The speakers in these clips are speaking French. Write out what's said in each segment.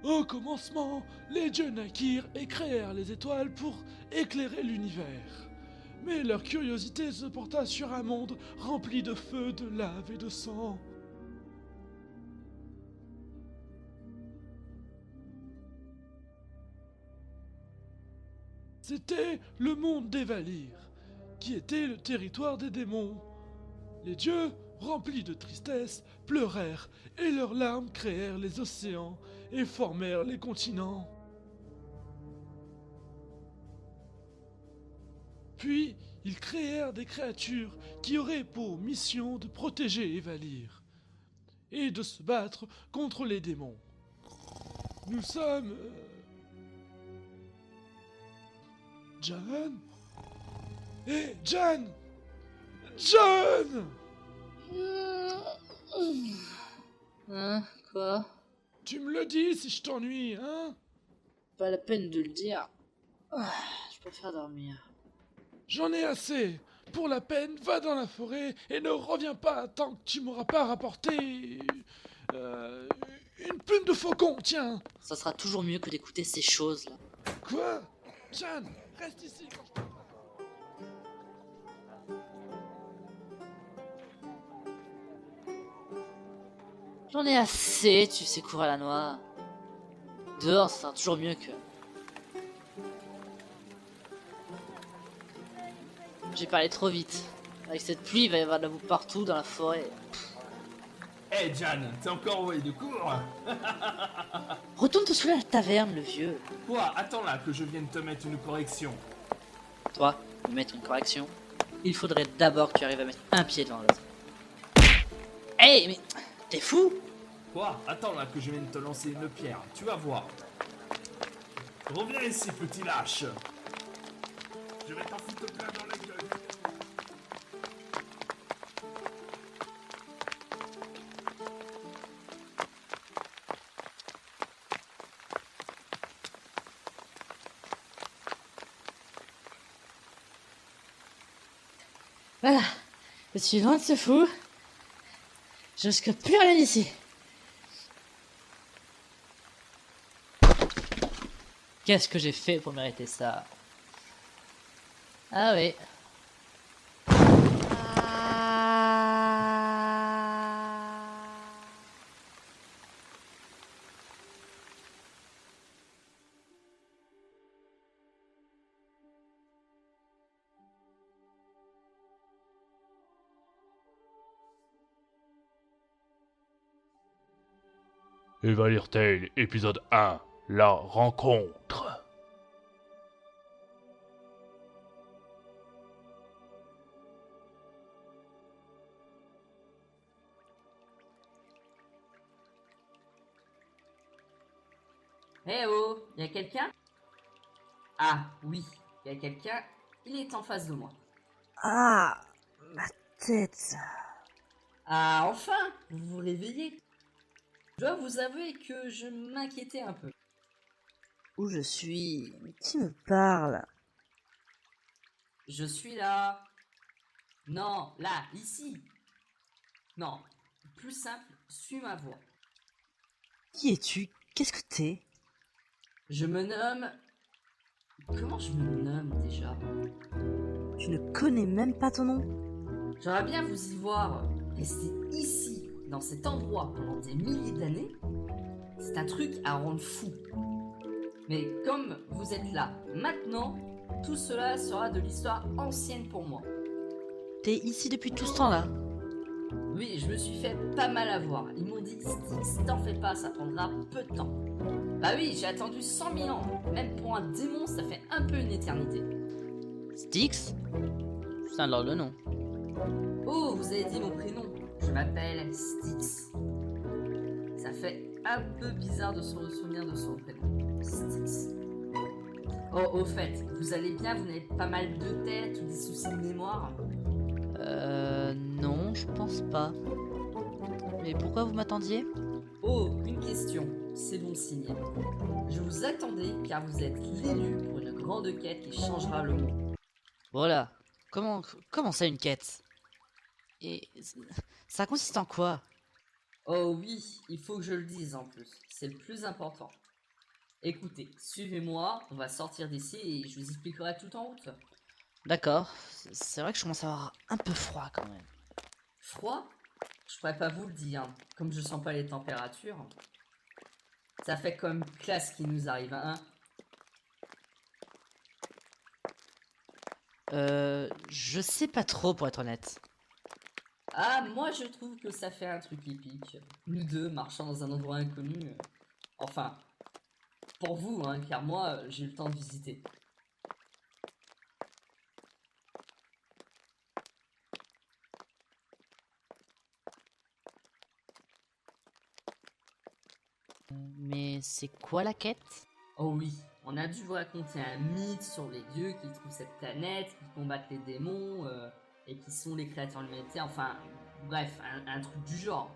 Au commencement, les dieux naquirent et créèrent les étoiles pour éclairer l'univers. Mais leur curiosité se porta sur un monde rempli de feu, de lave et de sang. C'était le monde des Valyres, qui était le territoire des démons. Les dieux, remplis de tristesse, pleurèrent, et leurs larmes créèrent les océans et formèrent les continents. Puis, ils créèrent des créatures qui auraient pour mission de protéger les Valyres et de se battre contre les démons. Nous sommes... John? Hé, John! John! Hein? Quoi? Tu me le dis si je t'ennuie, hein? Pas la peine de le dire. Je préfère dormir. J'en ai assez. Pour la peine, va dans la forêt et ne reviens pas tant que tu m'auras pas rapporté... euh, une plume de faucon, tiens. Ça sera toujours mieux que d'écouter ces choses-là. Quoi? John, reste ici quand je te parle. J'en ai assez, tu sais courir à la noix. Dehors, ça sera toujours mieux que... J'ai parlé trop vite. Avec cette pluie, il va y avoir de la boue partout dans la forêt. Hé Jan, t'es encore envoyé de cours? Retourne te saouler à la taverne, le vieux. Quoi? Attends là que je vienne te mettre une correction. Toi, me mettre une correction. Il faudrait d'abord que tu arrives à mettre un pied devant l'autre. Hey, mais... T'es fou? Quoi? Attends là que je vienne te lancer une pierre, tu vas voir. Reviens ici, petit lâche. Je vais t'en foutre plein dans la gueule. Voilà. Je suis loin de ce fou. Je risque plus rien ici. Qu'est-ce que j'ai fait pour mériter ça? Ah oui. Valyr Tale, épisode 1, la rencontre. Eh oh, y a quelqu'un? Ah oui, y a quelqu'un, il est en face de moi. Ah, ma tête. Ah enfin, vous vous réveillez. Je dois vous avouer que je m'inquiétais un peu. Où je suis? Mais qui me parle? Je suis là. Non, là, ici. Non, plus simple, suis ma voix. Qui es-tu? Qu'est-ce que t'es? Je me nomme... Comment je me nomme déjà? Tu ne connais même pas ton nom? J'aimerais bien vous y voir. Rester ici, dans cet endroit, pendant des milliers d'années, c'est un truc à rendre fou. Mais comme vous êtes là, maintenant, tout cela sera de l'histoire ancienne pour moi. T'es ici depuis tout ce temps-là? Oui, je me suis fait pas mal avoir. Ils m'ont dit, Styx, t'en fais pas, ça prendra peu de temps. Bah oui, j'ai attendu 100 000 ans. Même pour un démon, ça fait un peu une éternité. Styx? C'est alors le nom. Oh, vous avez dit mon prénom. Je m'appelle Styx. Ça fait un peu bizarre de se souvenir de son prénom. Styx. Oh, au fait, vous allez bien, vous n'avez pas mal de tête ou des soucis de mémoire? Non, je pense pas. Mais pourquoi vous m'attendiez? Oh, une question, c'est bon signe. Je vous attendais car vous êtes l'élu pour une grande quête qui changera le monde. Voilà. Comment ça une quête? Et ça consiste en quoi? Oh oui, il faut que je le dise en plus, c'est le plus important. Écoutez, suivez-moi, on va sortir d'ici et je vous expliquerai tout en route. D'accord, c'est vrai que je commence à avoir un peu froid quand même. Froid? Je pourrais pas vous le dire, comme je sens pas les températures. Ça fait comme classe qui nous arrive, hein. Je sais pas trop pour être honnête. Ah, moi je trouve que ça fait un truc épique. Nous deux marchant dans un endroit inconnu. Enfin, pour vous, hein, car moi j'ai eu le temps de visiter. Mais c'est quoi la quête? Oh oui, on a dû vous raconter un mythe sur les dieux qui trouvent cette planète, qui combattent les démons, et qui sont les créateurs de l'humanité. Enfin, bref, un truc du genre.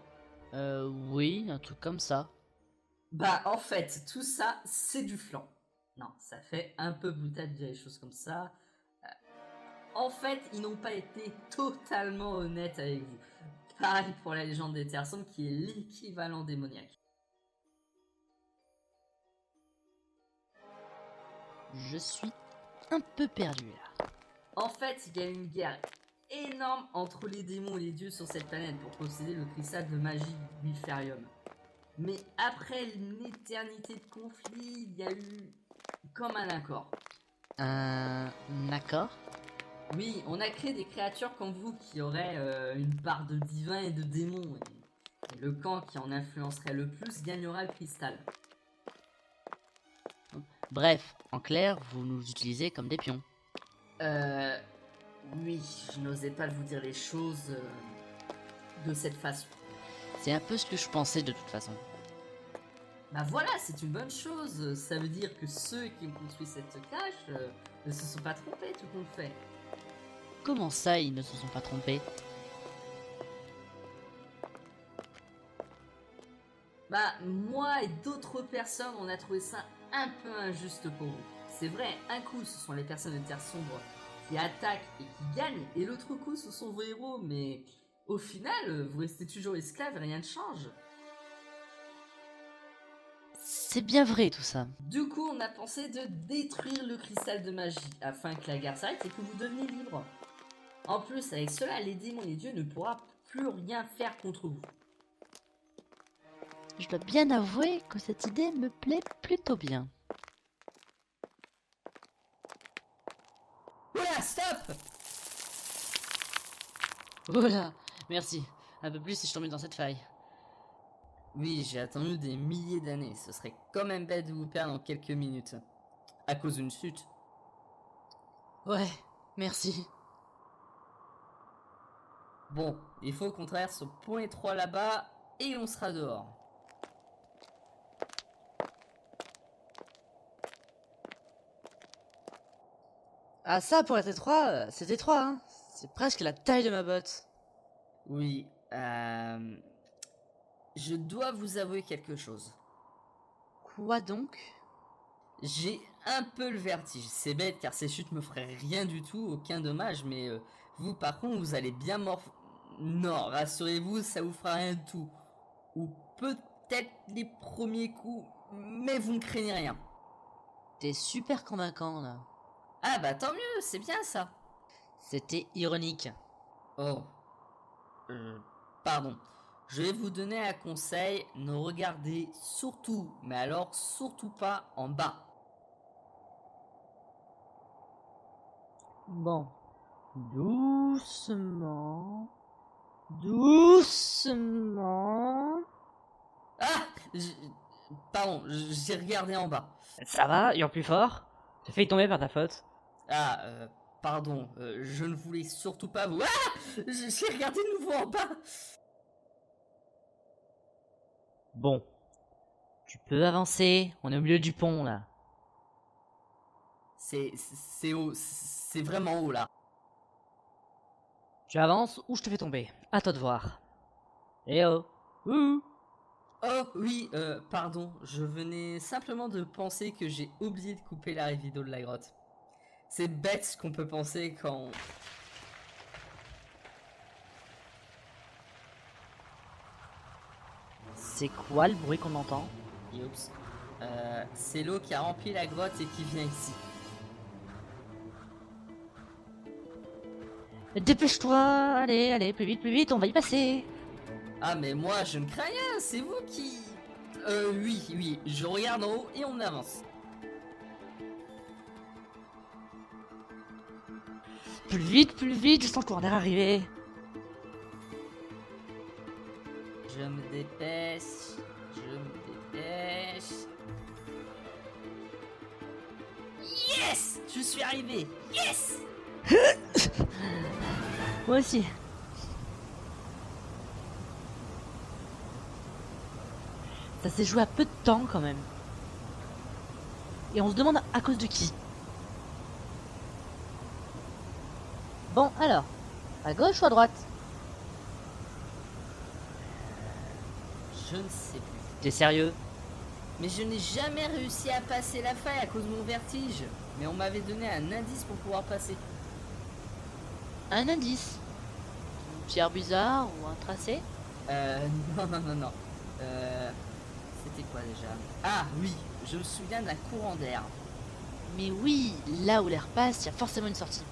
Oui, un truc comme ça. Bah, en fait, tout ça, c'est du flan. Non, ça fait un peu boutade de dire les choses comme ça. En fait, ils n'ont pas été totalement honnêtes avec vous. Pareil pour la légende des Terres Sombres, qui est l'équivalent démoniaque. Je suis un peu perdu là. En fait, il y a une guerre énorme entre les démons et les dieux sur cette planète pour posséder le cristal de magie Wilferium. Mais après une éternité de conflit, il y a eu comme un accord. Un accord? Oui, on a créé des créatures comme vous qui auraient une part de divin et de démon. Et le camp qui en influencerait le plus gagnera le cristal. Bref, en clair, vous nous utilisez comme des pions. Oui, je n'osais pas vous dire les choses de cette façon. C'est un peu ce que je pensais de toute façon. Bah voilà, c'est une bonne chose. Ça veut dire que ceux qui ont construit cette cache ne se sont pas trompés tout compte fait. Comment ça, ils ne se sont pas trompés? Bah, moi et d'autres personnes, on a trouvé ça un peu injuste pour vous. C'est vrai, un coup, ce sont les personnes de Terre Sombre qui attaquent et qui gagnent, et l'autre coup, ce sont vos héros, mais au final, vous restez toujours esclaves et rien ne change. C'est bien vrai tout ça. Du coup, on a pensé de détruire le cristal de magie, afin que la guerre s'arrête et que vous deveniez libre. En plus, avec cela, les démons et les dieux ne pourront plus rien faire contre vous. Je dois bien avouer que cette idée me plaît plutôt bien. Oula, stop! Voilà, merci. Un peu plus si je tombais dans cette faille. Oui, j'ai attendu des milliers d'années. Ce serait quand même bête de vous perdre en quelques minutes. À cause d'une chute. Ouais, merci. Bon, il faut qu'on traverse au point étroit là-bas et on sera dehors. Ah ça, pour être étroit, c'est étroit, hein. C'est presque la taille de ma botte. Oui, je dois vous avouer quelque chose. Quoi donc? J'ai un peu le vertige. C'est bête car ces chutes me feraient rien du tout, aucun dommage, mais vous par contre vous allez bien Non, rassurez-vous, ça vous fera rien du tout. Ou peut-être les premiers coups, mais vous ne craignez rien. T'es super convaincant là. Ah bah tant mieux, c'est bien ça. C'était ironique. Oh. Pardon. Je vais vous donner un conseil, ne regardez surtout, mais alors surtout pas en bas. Bon. Doucement. Doucement. Ah Pardon, j'ai regardé en bas. Ça va, hurle plus fort. J'ai failli tomber par ta faute. Ah, pardon, je ne voulais surtout pas vous... Ah j'ai regardé de nouveau en bas. Bon. Tu peux avancer, on est au milieu du pont là. C'est haut, c'est vraiment haut là. Tu avances ou je te fais tomber. À toi de voir. Eh oh. Ouh. Oh oui, pardon, je venais simplement de penser que j'ai oublié de couper la vidéo de la grotte. C'est bête ce qu'on peut penser quand... C'est quoi le bruit qu'on entend? Oups. C'est l'eau qui a rempli la grotte et qui vient ici. Dépêche-toi, allez, plus vite, on va y passer. Ah mais moi je ne crains rien, c'est vous qui... oui, je regarde en haut et on avance. Plus vite, je sens le courant arriver. Je me dépêche. Yes! Je suis arrivé! Yes! Moi aussi. Ça s'est joué à peu de temps quand même. Et on se demande à cause de qui. Bon alors, à gauche ou à droite? Je ne sais plus. T'es sérieux? Mais je n'ai jamais réussi à passer la faille à cause de mon vertige. Mais on m'avait donné un indice pour pouvoir passer. Un indice? Une pierre bizarre ou un tracé? Non. C'était quoi déjà? Ah oui, je me souviens d'un courant d'air. Mais oui, là où l'air passe, il y a forcément une sortie.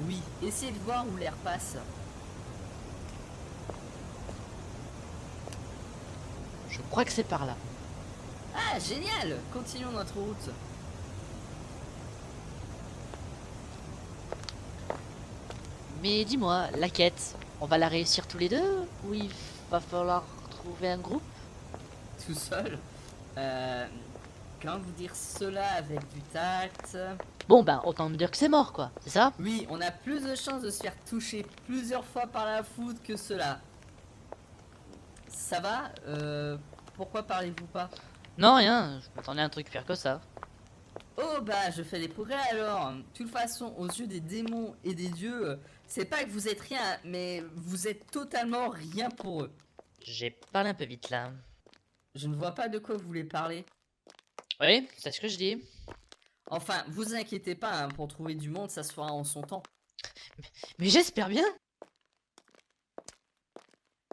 Oui. Essayez de voir où l'air passe. Je crois que c'est par là. Ah, génial! Continuons notre route. Mais dis-moi, la quête, on va la réussir tous les deux? Ou il va falloir trouver un groupe? Tout seul. Comment vous dire cela avec du tact? Bon ben, autant me dire que c'est mort quoi, c'est ça? Oui, on a plus de chances de se faire toucher plusieurs fois par la foudre que cela. Ça va? Pourquoi parlez-vous pas? Non rien, je m'attendais à un truc pire que ça. Oh bah, je fais des progrès alors. De toute façon, aux yeux des démons et des dieux, c'est pas que vous êtes rien, mais vous êtes totalement rien pour eux. J'ai parlé un peu vite là. Je ne vois pas de quoi vous voulez parler. Oui, c'est ce que je dis. Enfin, vous inquiétez pas, hein, pour trouver du monde, ça se fera en son temps. Mais j'espère bien.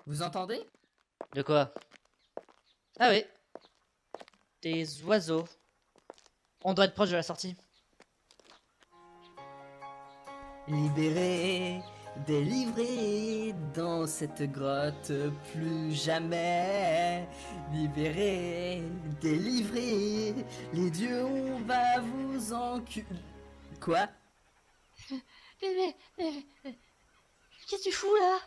Vous entendez? De quoi? Ah oui. Des oiseaux. On doit être proche de la sortie. Libéré, délivré dans cette grotte, plus jamais. Libéré, délivré, les dieux, on va vous Quoi? Qu'est-ce que tu fous là?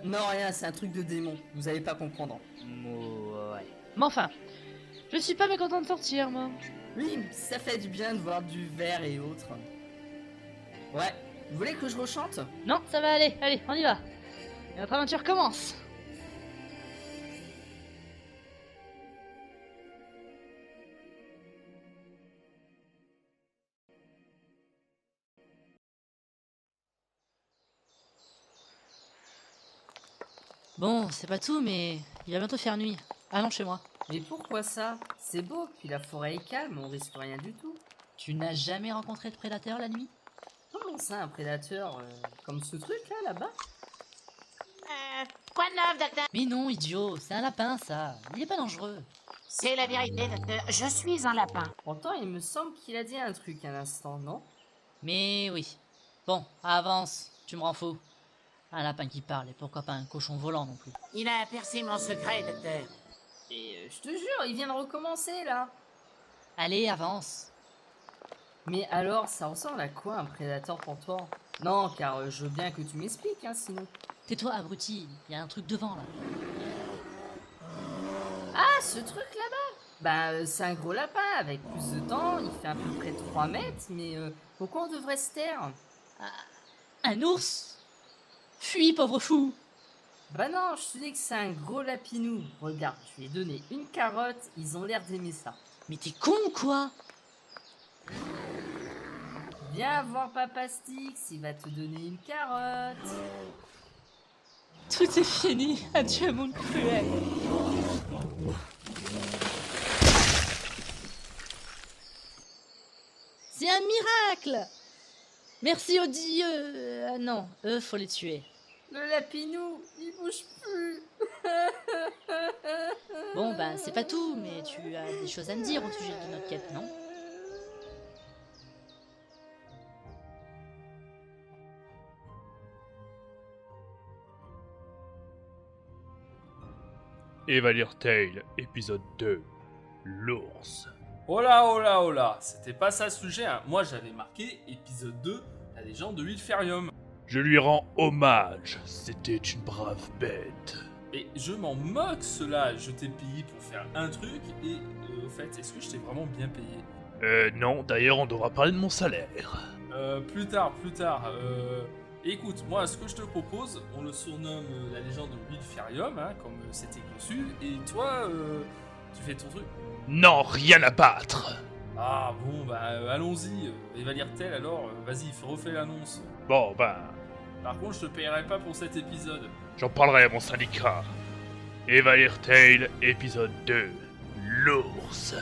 Non, rien, c'est un truc de démon. Vous allez pas comprendre. Ouais. Mais enfin, je suis pas mécontent de sortir moi. Oui, ça fait du bien de voir du verre et autres. Ouais, vous voulez que je rechante? Non, ça va aller, allez, on y va. Et notre aventure commence. Bon, c'est pas tout, mais il va bientôt faire nuit. Allons chez moi. Mais pourquoi ça? C'est beau, puis la forêt est calme, on risque rien du tout. Tu n'as jamais rencontré de prédateur la nuit? Comment ça, un prédateur comme ce truc là-bas? Quoi de neuf, docteur? Mais non, idiot, c'est un lapin ça. Il est pas dangereux. C'est la vérité, docteur. Je suis un lapin. Pourtant, il me semble qu'il a dit un truc un instant, non? Mais oui. Bon, avance, tu me rends fou. Un lapin qui parle, et pourquoi pas un cochon volant non plus. Il a percé mon secret, docteur. Et je te jure, il vient de recommencer là. Allez, avance. Mais alors, ça ressemble à quoi un prédateur pour toi? Non, car je veux bien que tu m'expliques, hein, sinon. Tais-toi, abruti, il y a un truc devant là. Ah, ce truc là-bas? Bah, c'est un gros lapin avec plus de temps, il fait à peu près 3 mètres, mais pourquoi on devrait se taire? Un ours? Fuis, pauvre fou. Bah non, je te dis que c'est un gros lapinou. Regarde, je lui ai donné une carotte, ils ont l'air d'aimer ça. Mais t'es con ou quoi? Viens voir Papa Styx, il va te donner une carotte. Tout est fini, adieu monde cruel. C'est un miracle. Merci aux dieux. Ah non, eux, faut les tuer. Le lapinou, il bouge plus. Bon, ben, c'est pas tout, mais tu as des choses à me dire au sujet de notre quête, non? Evalir Tale, épisode 2. L'ours. Oh là, c'était pas ça le sujet, hein. Moi j'avais marqué épisode 2, la légende de Wilferium. Je lui rends hommage, c'était une brave bête. Et je m'en moque cela, je t'ai payé pour faire un truc, et au fait, est-ce que je t'ai vraiment bien payé? Non, d'ailleurs on devra parler de mon salaire. Plus tard. Écoute, moi ce que je te propose, on le surnomme la légende de Wilferium, hein, comme c'était conçu, et toi, tu fais ton truc. Non, rien à battre. Ah bon, bah allons-y, Evalir Tale alors, vas-y, refais l'annonce. Bon, ben, Par contre, je te payerai pas pour cet épisode. j'en parlerai à mon syndicat. Evalir Tale, épisode 2. L'ours.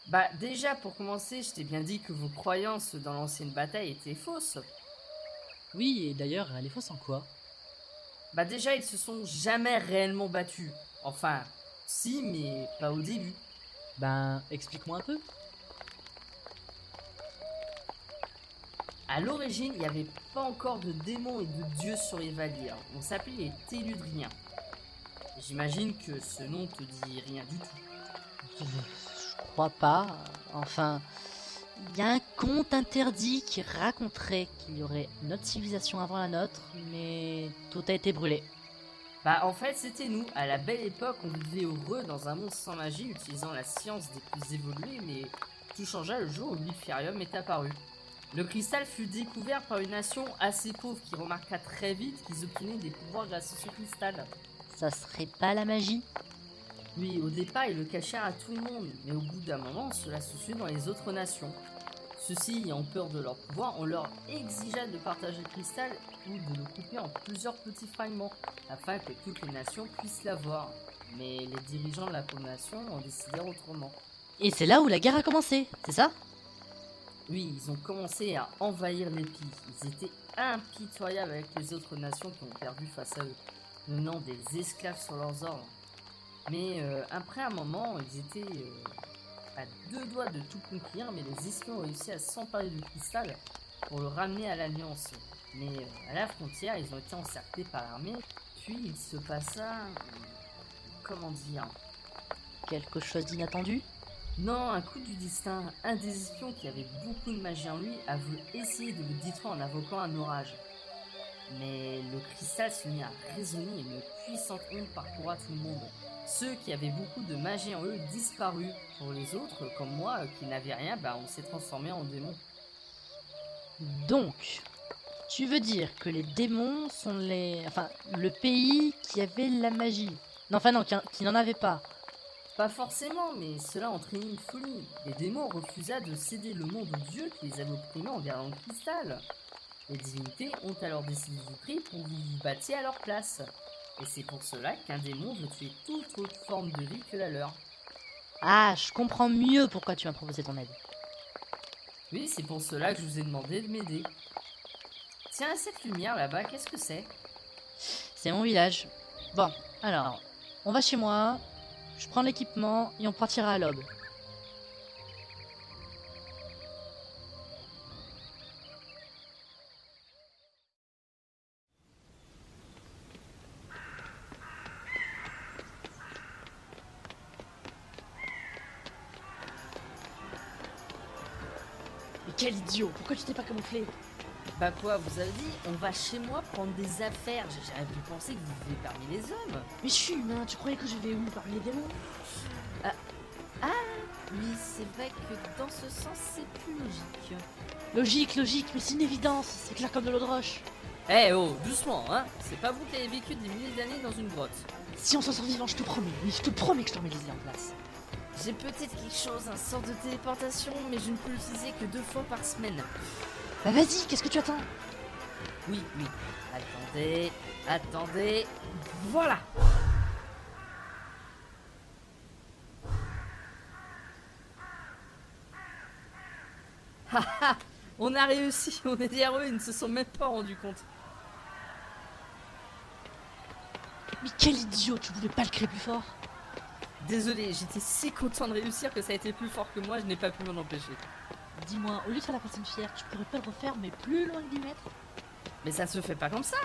Bah déjà pour commencer, je t'ai bien dit que vos croyances dans l'ancienne bataille étaient fausses. Oui, et d'ailleurs, elle est fausse en quoi? Bah déjà ils se sont jamais réellement battus. Enfin, si mais pas au début. Ben, explique-moi un peu. À l'origine, il n'y avait pas encore de démons et de dieux sur Evalir. On s'appelait les Telludriens. J'imagine que ce nom te dit rien du tout. Je crois pas. Enfin, il y a un conte interdit qui raconterait qu'il y aurait une autre civilisation avant la nôtre, mais tout a été brûlé. Bah en fait c'était nous, à la belle époque on vivait heureux dans un monde sans magie utilisant la science des plus évolués, mais tout changea le jour où Wilferium est apparu. Le cristal fut découvert par une nation assez pauvre qui remarqua très vite qu'ils obtenaient des pouvoirs grâce à ce cristal. Ça serait pas la magie? Oui, au départ ils le cachèrent à tout le monde, mais au bout d'un moment cela se sut dans les autres nations. Ceux-ci ayant peur de leur pouvoir, on leur exigea de partager le cristal ou de le couper en plusieurs petits fragments, afin que toutes les nations puissent l'avoir. Mais les dirigeants de la nation en décidèrent autrement. Et c'est là où la guerre a commencé, c'est ça? Oui, ils ont commencé à envahir les pays. Ils étaient impitoyables avec les autres nations qui ont perdu face à eux, menant des esclaves sur leurs ordres. Mais après un moment, ils étaient à deux doigts de tout conquérir, mais les espions ont réussi à s'emparer du cristal pour le ramener à l'Alliance. Mais à la frontière, ils ont été encerclés par l'armée, puis il se passa... comment dire... Quelque chose d'inattendu? Non, un coup du destin. Un des espions qui avait beaucoup de magie en lui a voulu essayer de le détruire en invoquant un orage. Mais le cristal se mit à résonner et une puissante onde parcourra tout le monde. Ceux qui avaient beaucoup de magie en eux disparurent. Pour les autres, comme moi, qui n'avaient rien, on s'est transformé en démons. Donc, tu veux dire que les démons sont le pays qui avait la magie? Non, enfin non, qui n'en avait pas. Pas forcément, mais cela entraînait une folie. Les démons refusa de céder le monde aux dieux qui les avaient opprimés en gardant le cristal. Les divinités ont alors décidé de vous prier pour que vous vous battiez à leur place. Et c'est pour cela qu'un démon veut tuer toute autre forme de vie que la leur. Ah, je comprends mieux pourquoi tu m'as proposé ton aide. Oui, c'est pour cela que je vous ai demandé de m'aider. Tiens, cette lumière là-bas, qu'est-ce que c'est? C'est mon village. Bon, alors, on va chez moi, je prends l'équipement et on partira à l'aube. Mais quel idiot! Pourquoi tu t'es pas camouflé? Bah quoi, vous avez dit, on va chez moi prendre des affaires. J'ai jamais pu penser que vous vivez parmi les hommes. Mais je suis humain, tu croyais que je vais où parmi les démons? Oui, c'est vrai que dans ce sens, c'est plus logique. Logique, mais c'est une évidence, c'est clair comme de l'eau de roche. Eh oh, doucement, hein. C'est pas vous qui avez vécu des milliers d'années dans une grotte. Si on s'en sort vivant, je te promets, oui, je te promets que je te remets les idées en place. J'ai peut-être quelque chose, un sort de téléportation, mais je ne peux l'utiliser que 2 fois par semaine. Bah vas-y, qu'est-ce que tu attends? Oui. Attendez. Voilà. Haha, On a réussi, on est derrière eux, ils ne se sont même pas rendus compte. Mais quel idiot, tu voulais pas le créer plus fort? Désolé, j'étais si content de réussir que ça a été plus fort que moi, je n'ai pas pu m'en empêcher. Dis-moi, au lieu de faire la personne fière, tu pourrais pas le refaire, mais plus loin que 10 mètres? Mais ça se fait pas comme ça.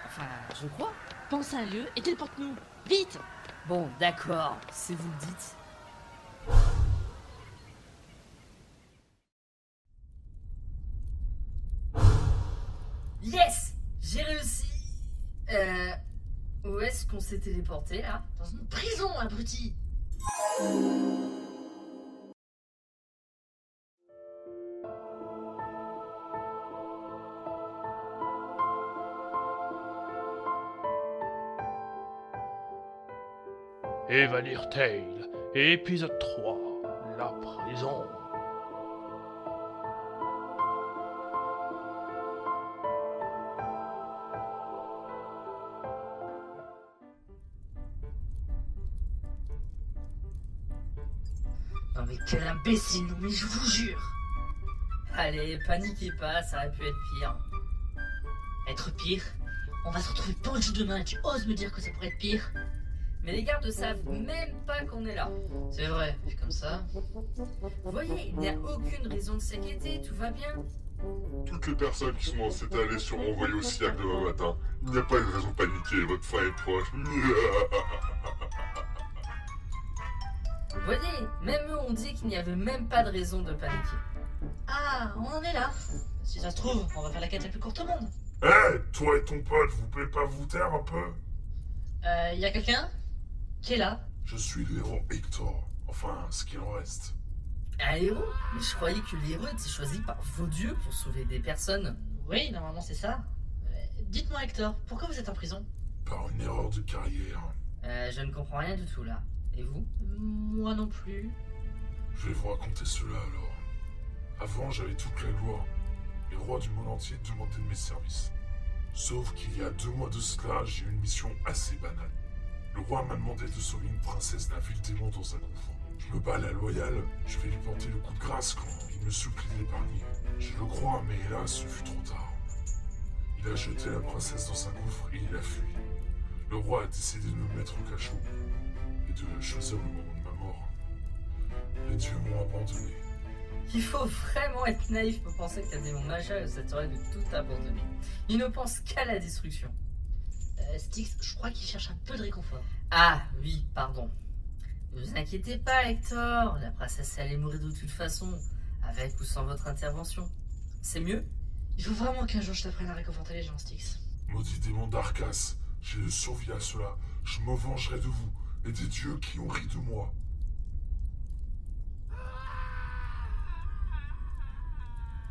Enfin, je crois. Pense à un lieu et téléporte-nous. Vite! Bon, d'accord, si vous le dites. Yes! J'ai réussi. Où est-ce qu'on s'est téléporté là? Dans une prison, abruti! Evalir Tale, épisode 3, la prison. Non mais quel imbécile, mais je vous jure. Allez, paniquez pas, ça aurait pu être pire. Être pire? On va se retrouver pendu demain et tu oses me dire que ça pourrait être pire? Mais les gardes savent même pas qu'on est là. C'est vrai, vu comme ça. Vous voyez, il n'y a aucune raison de s'inquiéter, tout va bien. Toutes les personnes qui sont dans cette allée seront envoyées au cirque demain matin. Il n'y a pas de raison de paniquer, votre fin est proche. Vous voyez, même eux ont dit qu'il n'y avait même pas de raison de paniquer. Ah, on en est là. Si ça se trouve, on va faire la quête la plus courte au monde. Hé, toi et ton pote, vous pouvez pas vous taire un peu? Y a quelqu'un qui est là? Je suis le héros Hector. Enfin, ce qu'il en reste. Un héros? Mais je croyais que les héros étaient choisis par vos dieux pour sauver des personnes. Oui, normalement c'est ça. Dites-moi Hector, pourquoi vous êtes en prison? Par une erreur de carrière. Je ne comprends rien du tout là. Et vous? Moi non plus. Je vais vous raconter cela alors. Avant, j'avais toute la gloire. Les rois du monde entier demandaient de mes services. Sauf qu'il y a 2 mois de cela, j'ai eu une mission assez banale. Le roi m'a demandé de sauver une princesse d'un vil démon dans un gouffre. Je me bats à la loyale, je vais lui porter le coup de grâce quand il me supplie de l'épargner. Je le crois, mais hélas, ce fut trop tard. Il a jeté la princesse dans un gouffre et il a fui. Le roi a décidé de me mettre au cachot et de choisir le moment de ma mort. Les dieux m'ont abandonné. Il faut vraiment être naïf pour penser qu'un démon majeur ça t'aurait de tout abandonner. Il ne pense qu'à la destruction. Styx, je crois qu'il cherche un peu de réconfort. Ah oui, pardon. Ne vous inquiétez pas, Hector. La princesse allait mourir de toute façon, avec ou sans votre intervention. C'est mieux? Il faut vraiment qu'un jour je t'apprenne à réconforter les gens, Styx. Maudit démon d'Arcas, j'ai survécu à cela. Je me vengerai de vous et des dieux qui ont ri de moi.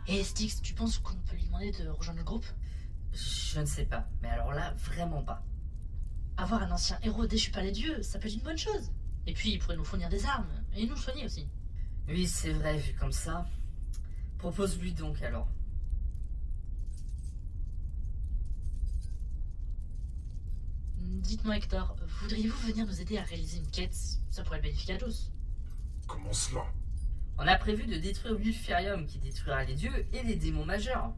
Et Styx, tu penses qu'on peut lui demander de rejoindre le groupe? Je ne sais pas, mais alors là, vraiment pas. Avoir un ancien héros déchu par les dieux, ça peut être une bonne chose. Et puis, il pourrait nous fournir des armes, et nous soigner aussi. Oui, c'est vrai, vu comme ça. Propose-lui donc alors. Dites-moi Hector, voudriez-vous venir nous aider à réaliser une quête? Ça pourrait être bénéfique à tous. Comment cela? On a prévu de détruire Wilferium qui détruira les dieux et les démons majeurs.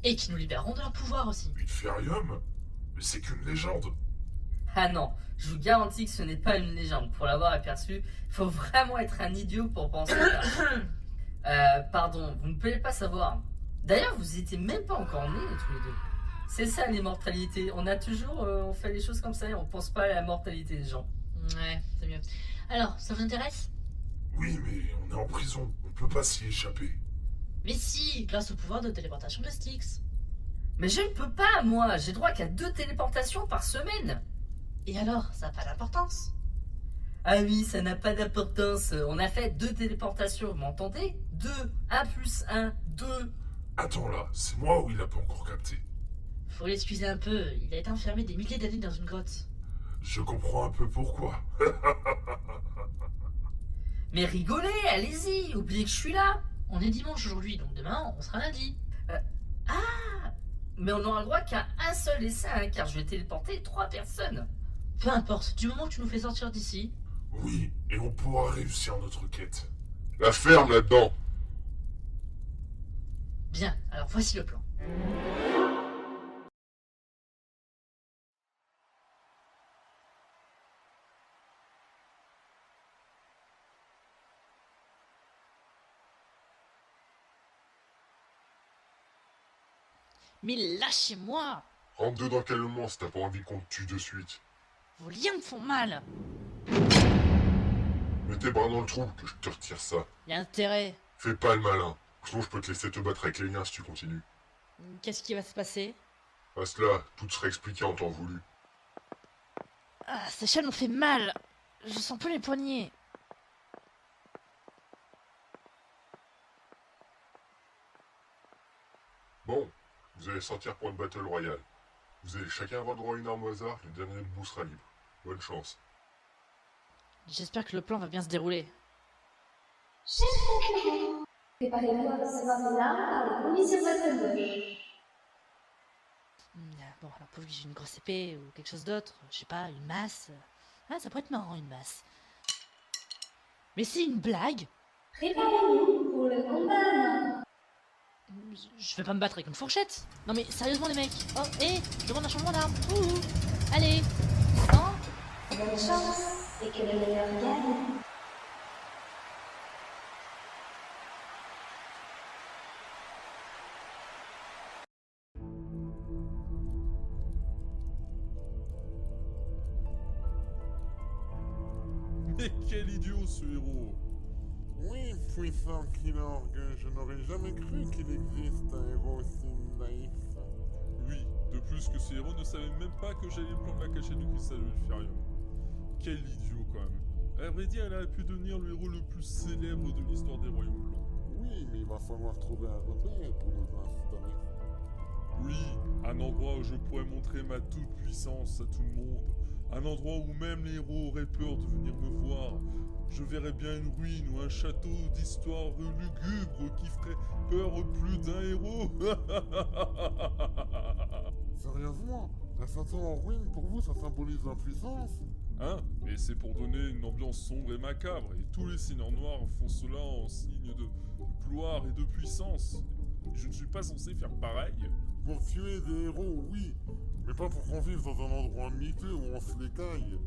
Et qui nous libéreront de leur pouvoir aussi. Wilferium? Mais c'est qu'une légende. Ah non, je vous garantis que ce n'est pas une légende. Pour l'avoir aperçu, il faut vraiment être un idiot pour penser ça. Pardon, vous ne pouvez pas savoir. D'ailleurs, vous n'étiez même pas encore nés tous les deux. C'est ça l'immortalité. On a toujours, on fait les choses comme ça et on pense pas à la mortalité des gens. Ouais, c'est mieux. Alors, ça vous intéresse? Oui, mais on est en prison. On peut pas s'y échapper. Mais si, grâce au pouvoir de téléportation de Styx. Mais je ne peux pas, moi. J'ai droit qu'à 2 téléportations par semaine. Et alors, ça n'a pas d'importance? Ah oui, ça n'a pas d'importance. On a fait 2 téléportations, vous m'entendez? 2. 1 plus 1, 2. Attends là, c'est moi ou il a pas encore capté? Faut l'excuser un peu, il a été enfermé des milliers d'années dans une grotte. Je comprends un peu pourquoi. Mais rigolez, allez-y, oubliez que je suis là. On est dimanche aujourd'hui, donc demain, on sera lundi. Mais on n'aura le droit qu'à un seul essai, hein, car je vais téléporter 3 personnes. Peu importe, du moment que tu nous fais sortir d'ici. Oui, et on pourra réussir notre quête. La ferme là-dedans. Bien, alors voici le plan. Mais lâchez-moi! Rentre dedans calmement si t'as pas envie qu'on te tue de suite. Vos liens me font mal! Mets tes bras dans le trou que je te retire ça. Y a intérêt. Fais pas le malin. Sinon je peux te laisser te battre avec les liens si tu continues. Qu'est-ce qui va se passer? Reste là, tout sera expliqué en temps voulu. Ah, ces chaînes m'ont fait mal! Je sens plus les poignets. Bon, vous allez sortir pour une battle royale. Vous allez chacun avoir droit à une arme au hasard, le dernier debout sera libre. Bonne chance. J'espère que le plan va bien se dérouler. Chers concurrents, préparez-vous à recevoir une arme par le commissaire Wattenbush. Bon, alors pour lui, j'ai une grosse épée ou quelque chose d'autre. Je sais pas, une masse. Ah, ça pourrait être marrant, une masse. Mais c'est une blague? Préparez-vous pour le combat. Je vais pas me battre avec une fourchette. Non mais sérieusement les mecs. Oh, hé, je demande un changement d'arme. Ouh, allez. Non. Bonne chance et que le meilleur gagne. Mais quel idiot ce héros! Oui, puissant Kilorg, je n'aurais jamais cru qu'il existe un héros aussi naïf. Oui, de plus que ce héros ne savait même pas que j'allais prendre la cachette du cristal de Wilferium. Quel idiot quand même. À vrai dire, elle aurait pu devenir le héros le plus célèbre de l'histoire des royaumes blancs. Oui, mais il va falloir trouver un repère pour nous installer. Oui, un endroit où je pourrais montrer ma toute-puissance à tout le monde. Un endroit où même les héros auraient peur de venir me voir. Je verrais bien une ruine ou un château d'histoire lugubre qui ferait peur plus d'un héros. Sérieusement, un château en ruine pour vous, ça symbolise la puissance? Hein? Mais c'est pour donner une ambiance sombre et macabre, et tous les seigneurs noirs font cela en signe de gloire et de puissance. Je ne suis pas censé faire pareil. Pour tuer des héros, oui, mais pas pour qu'on vive dans un endroit miteux où on se l'écaille.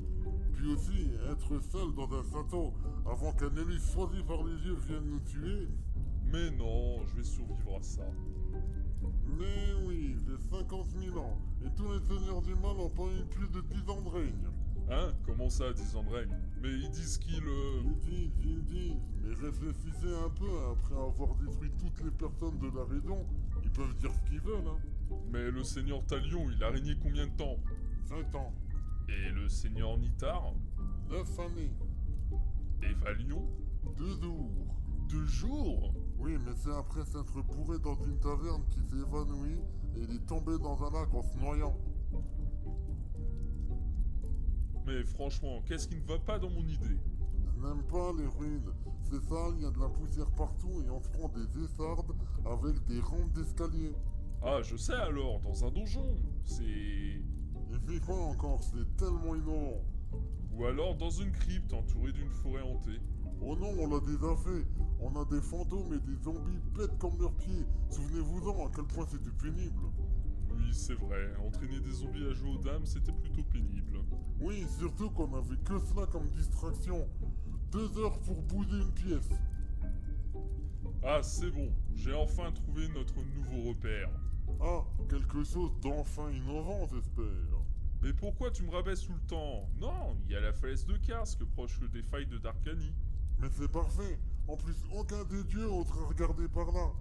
Puis aussi, être seul dans un château avant qu'un élu choisi par les dieux vienne nous tuer. Mais non, je vais survivre à ça. Mais oui, j'ai 50 000 ans, et tous les seigneurs du mal n'ont pas eu plus de 10 ans de règne. Hein? Comment ça, 10 ans de règne? Mais ils disent qu'ils... Ils disent, mais réfléchissez un peu, après avoir détruit toutes les personnes de la région, ils peuvent dire ce qu'ils veulent, hein. Mais le seigneur Talion, il a régné combien de temps? 5 ans. Et le seigneur Nitar? 9 années. Et Valion? 2 jours. 2 jours? Oui, mais c'est après s'être bourré dans une taverne qui s'est évanoui et il est tombé dans un lac en se noyant. Mais franchement, qu'est-ce qui ne va pas dans mon idée? Je n'aime pas les ruines. C'est sale, il y a de la poussière partout et on se prend des essardes avec des rampes d'escalier. Ah, je sais alors, dans un donjon. C'est... Et puis quoi encore, c'est tellement innovant. Ou alors dans une crypte entourée d'une forêt hantée. Oh non, on l'a déjà fait. On a des fantômes et des zombies bêtes comme leurs pieds. Souvenez-vous-en à quel point c'était pénible. Oui, c'est vrai, entraîner des zombies à jouer aux dames, c'était plutôt pénible. Oui, surtout qu'on avait que cela comme distraction. 2 heures pour bouger une pièce. Ah, c'est bon, j'ai enfin trouvé notre nouveau repère. Ah, quelque chose d'enfin innovant, j'espère. Mais pourquoi tu me rabaisses tout le temps? Non, il y a la falaise de Karsk, proche des failles de Darkani. Mais c'est parfait. En plus, aucun des dieux autre à regarder par là.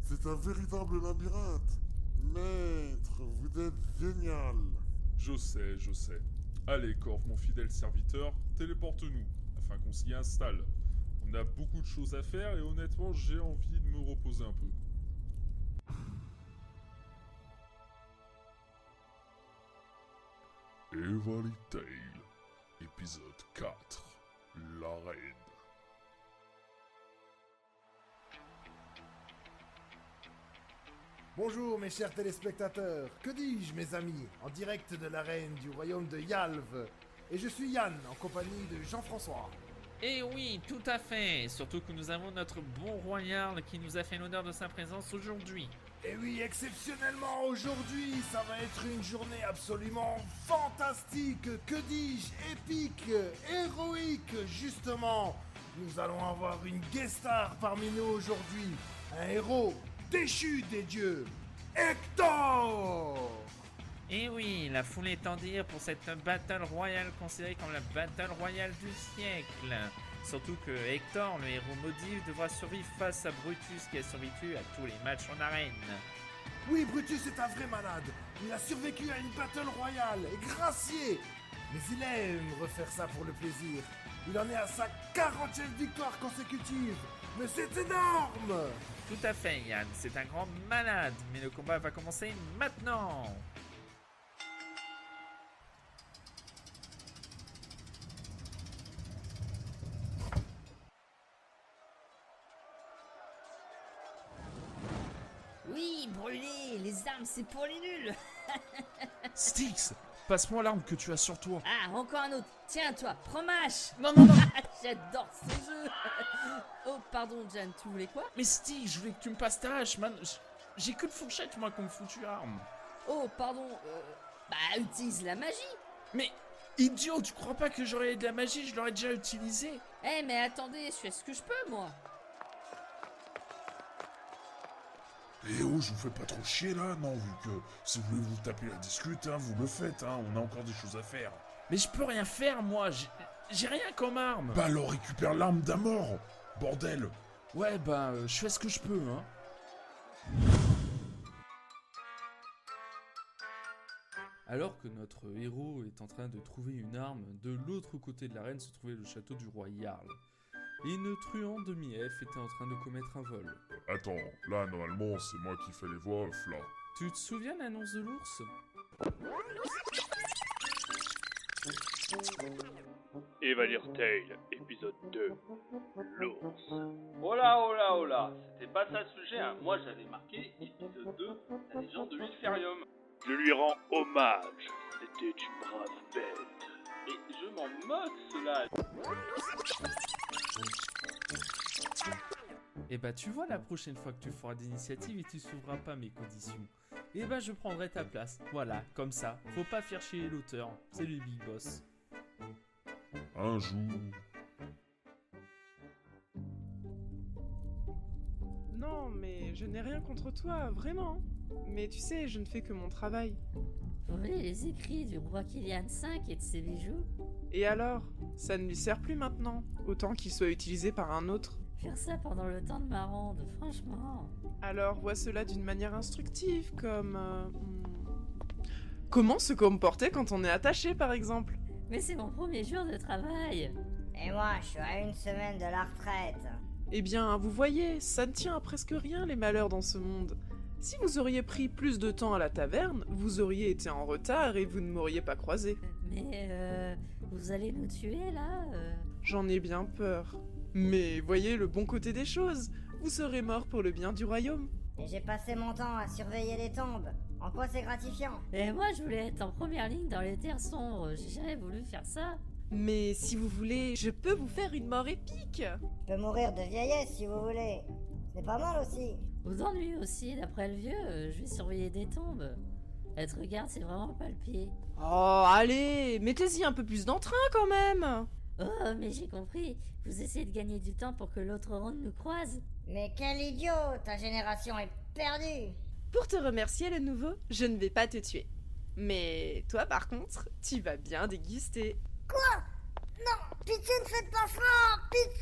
C'est un véritable labyrinthe. Maître, vous êtes génial. Je sais, je sais. Allez, Corve, mon fidèle serviteur, téléporte-nous, afin qu'on s'y installe. On a beaucoup de choses à faire et honnêtement, j'ai envie de me reposer un peu. Everly Tale, épisode 4, l'arène. Bonjour mes chers téléspectateurs, que dis-je mes amis, en direct de l'arène du royaume de Yalv. Et je suis Yann, en compagnie de Jean-François. Eh oui, tout à fait. Surtout que nous avons notre bon royal qui nous a fait l'honneur de sa présence aujourd'hui. Et oui, exceptionnellement aujourd'hui, ça va être une journée absolument fantastique, que dis-je, épique, héroïque, justement. Nous allons avoir une guest star parmi nous aujourd'hui, un héros déchu des dieux, Hector! Eh oui, la foule est en dire pour cette battle royale considérée comme la battle royale du siècle. Surtout que Hector, le héros maudit, devra survivre face à Brutus qui a survécu à tous les matchs en arène. Oui, Brutus est un vrai malade. Il a survécu à une battle royale et gracié. Mais il aime refaire ça pour le plaisir. Il en est à sa 40e victoire consécutive. Mais c'est énorme! Tout à fait, Yann, c'est un grand malade, mais le combat va commencer maintenant. Oui, brûler, les armes c'est pour les nuls. Styx, passe-moi l'arme que tu as sur toi. Ah, encore un autre. Tiens, toi, prends ma hache. Non, non, non. J'adore ce jeu. Oh, pardon, Jan, tu voulais quoi? Mais Styx, je voulais que tu me passes ta hache, man. J'ai que de fourchette, moi, comme foutue arme. Oh, pardon, bah, utilise la magie. Mais, idiot, tu crois pas que j'aurais de la magie? Je l'aurais déjà utilisée. Eh, mais attendez, je fais ce que je peux, moi. Eh oh, je vous fais pas trop chier là, non, vu que si vous voulez vous taper la discute, hein, vous le faites, hein, on a encore des choses à faire. Mais je peux rien faire, moi, j'ai rien comme arme. Bah alors récupère l'arme d'un mort, bordel. Ouais, bah, je fais ce que je peux, hein. Alors que notre héros est en train de trouver une arme, de l'autre côté de l'arène se trouvait le château du roi Jarl. Et une truande demi-elfe était en train de commettre un vol. Attends, là normalement c'est moi qui fais les voix off là. Tu te souviens de l'annonce de l'ours? Evalir Tale, épisode 2. L'ours. Oh là, c'était pas ça le sujet, hein. Moi j'avais marqué épisode 2, la légende de Wilferium. Je lui rends hommage, c'était une brave bête. Et je m'en moque cela. Et bah tu vois, la prochaine fois que tu feras d'initiative et tu suivras pas mes conditions, et bah je prendrai ta place. Voilà, comme ça. Faut pas faire chier l'auteur, c'est le big boss. Un jour... Non, mais je n'ai rien contre toi, vraiment. Mais tu sais, je ne fais que mon travail. Vous voulez les écrits du roi Kilian V et de ses bijoux? Et alors? Ça ne lui sert plus maintenant. Autant qu'il soit utilisé par un autre. Faire ça pendant le temps de ma ronde, franchement. Alors vois cela d'une manière instructive, comme... Comment se comporter quand on est attaché, par exemple? Mais c'est mon premier jour de travail. Et moi, je suis à 1 semaine de la retraite. Eh bien, vous voyez, ça ne tient à presque rien les malheurs dans ce monde. Si vous auriez pris plus de temps à la taverne, vous auriez été en retard et vous ne m'auriez pas croisé. Mais vous allez nous tuer là J'en ai bien peur. Mais voyez le bon côté des choses, vous serez mort pour le bien du royaume. Et j'ai passé mon temps à surveiller les tombes. En quoi c'est gratifiant? Et moi je voulais être en première ligne dans les terres sombres, j'ai jamais voulu faire ça. Mais si vous voulez, je peux vous faire une mort épique. Je peux mourir de vieillesse si vous voulez. C'est pas mal aussi. Ou d'ennui aussi, d'après le vieux, je vais surveiller des tombes. Être garde, c'est vraiment pas le pied. Oh, allez, mettez-y un peu plus d'entrain quand même. Oh, mais j'ai compris. Vous essayez de gagner du temps pour que l'autre ronde nous croise. Mais quel idiot! Ta génération est perdue! Pour te remercier le nouveau, je ne vais pas te tuer. Mais toi par contre, tu vas bien déguster. Quoi? Non! Pitié, ne faites pas ça! Pitié!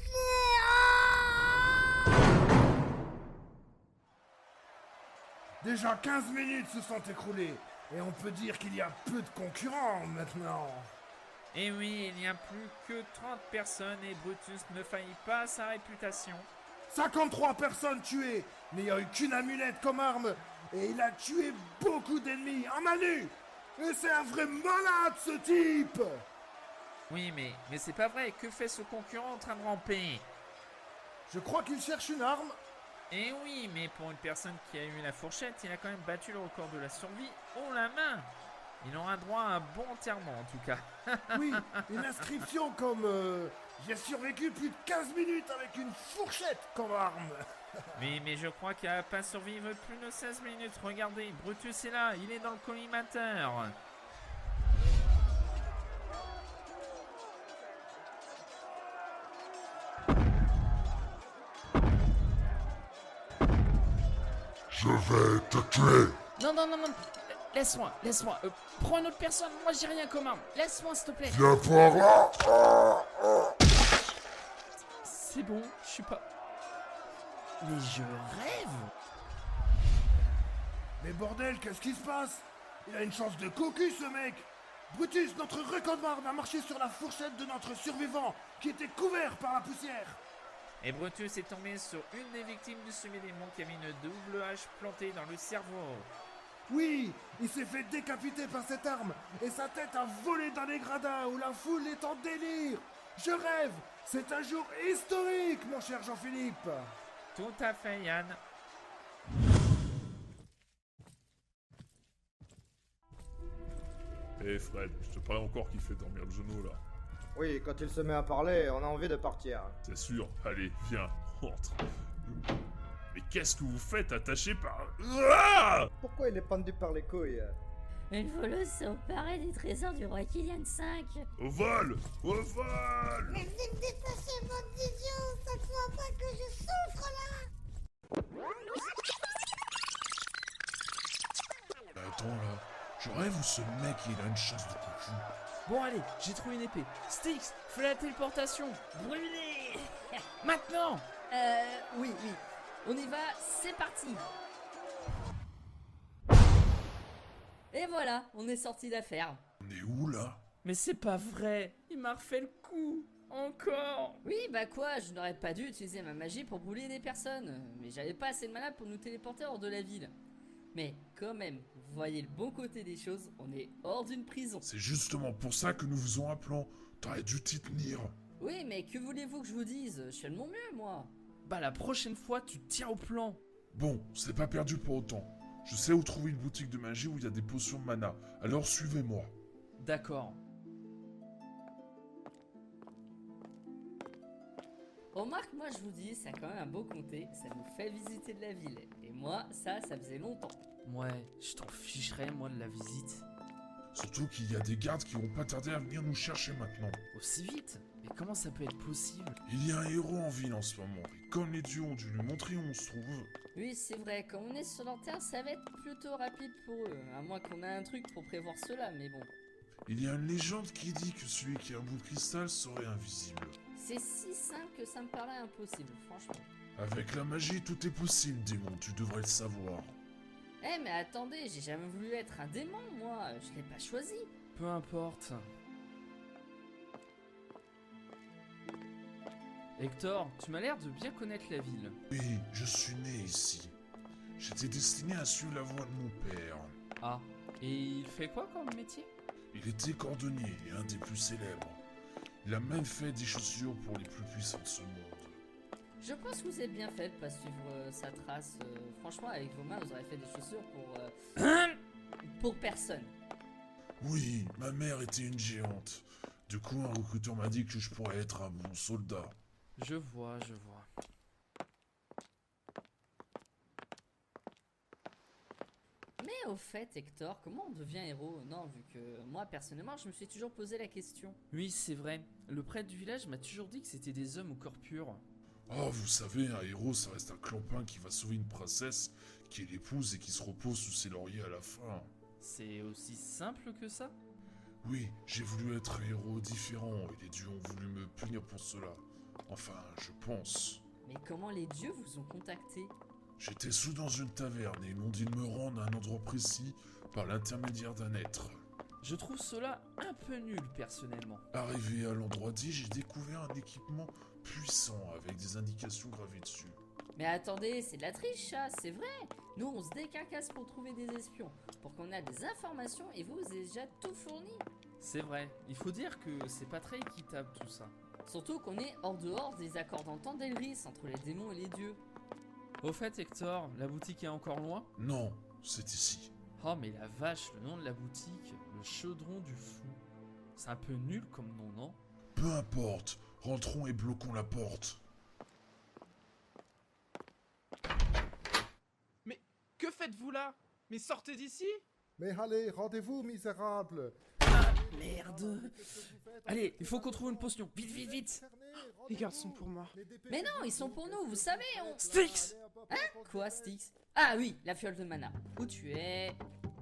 Déjà 15 minutes se sont écoulées, et on peut dire qu'il y a peu de concurrents maintenant. Et oui, il n'y a plus que 30 personnes et Brutus ne faillit pas à sa réputation. 53 personnes tuées, n'ayant eu qu'une amulette comme arme, et il a tué beaucoup d'ennemis en main nue. Et c'est un vrai malade ce type. Oui, mais c'est pas vrai, que fait ce concurrent en train de ramper? Je crois qu'il cherche une arme. Eh oui, mais pour une personne qui a eu la fourchette, il a quand même battu le record de la survie haut la main. Il aura droit à un bon enterrement en tout cas. Oui, une inscription comme J'ai survécu plus de 15 minutes avec une fourchette comme arme. Oui, mais je crois qu'il va pas survivre plus de 16 minutes. Regardez, Brutus est là, il est dans le collimateur. Je vais te tuer. Non, non, non, non. Laisse-moi. Prends une autre personne, moi j'ai rien comme arme. Laisse-moi, s'il te plaît. Viens par là. C'est bon, je suis pas... Mais je rêve. Mais bordel, qu'est-ce qui se passe? Il a une chance de cocu, ce mec. Brutus, notre recordman, a marché sur la fourchette de notre survivant, qui était couvert par la poussière. Et Brutus est tombé sur une des victimes du semi-démon qui avait une double hache plantée dans le cerveau. Oui, il s'est fait décapiter par cette arme, et sa tête a volé dans les gradins où la foule est en délire. Je rêve. C'est un jour historique, mon cher Jean-Philippe. Tout à fait, Yann. Eh Fred, je te parlais encore qu'il fait dormir le genou là. Oui, quand il se met à parler, on a envie de partir. C'est sûr, allez, viens, rentre. Mais qu'est-ce que vous faites attaché par... Ah Pourquoi il est pendu par les couilles? Une voleuse s'est emparée des trésors du roi Kylian V. Au vol! Au vol! Mais venez me détacher, bande d'idiots. Ça ne voit pas que je souffre là. Attends là, je rêve où ce mec il a une chasse de cocu. Bon allez, j'ai trouvé une épée. Styx, fais la téléportation. Brûlez. Maintenant. Oui. On y va, c'est parti. Et voilà, on est sorti d'affaire. On est où là? Mais c'est pas vrai. Il m'a refait le coup. Encore. Oui, bah quoi, je n'aurais pas dû utiliser ma magie pour brûler des personnes. Mais j'avais pas assez de mana pour nous téléporter hors de la ville. Mais quand même, vous voyez le bon côté des choses, on est hors d'une prison. C'est justement pour ça que nous faisons un plan. T'aurais dû t'y tenir. Oui, mais que voulez-vous que je vous dise? Je fais de mon mieux, moi. Bah la prochaine fois, tu tiens au plan. Bon, c'est pas perdu pour autant. Je sais où trouver une boutique de magie où il y a des potions de mana. Alors suivez-moi. D'accord. Remarque, moi je vous dis, ça a quand même un beau comté, ça nous fait visiter de la ville. Et moi, ça faisait longtemps. Ouais, je t'en ficherais, moi, de la visite. Surtout qu'il y a des gardes qui vont pas tarder à venir nous chercher maintenant. Aussi vite? Mais comment ça peut être possible? Il y a un héros en ville en ce moment, et comme les dieux ont dû lui montrer où on se trouve... Oui, c'est vrai, comme on est sur leur terre, ça va être plutôt rapide pour eux. À moins qu'on ait un truc pour prévoir cela, mais bon. Il y a une légende qui dit que celui qui a un bout de cristal serait invisible. C'est si simple que ça me paraît impossible, franchement. Avec la magie, tout est possible, démon, tu devrais le savoir. Eh mais attendez, j'ai jamais voulu être un démon, moi, je l'ai pas choisi. Peu importe. Hector, tu m'as l'air de bien connaître la ville. Oui, je suis né ici. J'étais destiné à suivre la voie de mon père. Ah, et il fait quoi comme métier? Il était cordonnier et un des plus célèbres. Il a même fait des chaussures pour les plus puissants de ce monde. Je pense que vous êtes bien fait de pas suivre sa trace. Franchement, avec vos mains, vous aurez fait des chaussures pour personne. Oui, ma mère était une géante. Du coup, un recruteur m'a dit que je pourrais être un bon soldat. Je vois. Mais au fait, Hector, comment on devient héros? Non, vu que moi, personnellement, je me suis toujours posé la question. Oui, c'est vrai. Le prêtre du village m'a toujours dit que c'était des hommes au corps pur. Oh, vous savez, un héros, ça reste un clampin qui va sauver une princesse, qui l'épouse et qui se repose sous ses lauriers à la fin. C'est aussi simple que ça? Oui, j'ai voulu être un héros différent et les dieux ont voulu me punir pour cela. Enfin, je pense. Mais comment les dieux vous ont contacté? J'étais sous dans une taverne et ils m'ont dit de me rendre à un endroit précis par l'intermédiaire d'un être. Je trouve cela un peu nul, personnellement. Arrivé à l'endroit dit, j'ai découvert un équipement puissant avec des indications gravées dessus. Mais attendez, c'est de la triche, ça, c'est vrai. Nous, on se décarcasse pour trouver des espions, pour qu'on ait des informations et vous avez déjà tout fourni. C'est vrai, il faut dire que c'est pas très équitable tout ça. Surtout qu'on est hors dehors des accords d'entente d'Elris entre les démons et les dieux. Au fait, Hector, la boutique est encore loin? Non, c'est ici. Oh mais la vache, le nom de la boutique, le chaudron du fou. C'est un peu nul comme nom, non? Peu importe, Rentrons et bloquons la porte. Mais que faites-vous là? Mais sortez d'ici! Mais allez, rendez-vous, misérable! Merde. Allez, il faut qu'on trouve une potion. Vite, vite, vite. Les gardes sont pour moi. Mais non, ils sont pour nous, vous savez, on... Styx! Hein? Quoi, Styx? Ah oui, la fiole de mana. Où tu es?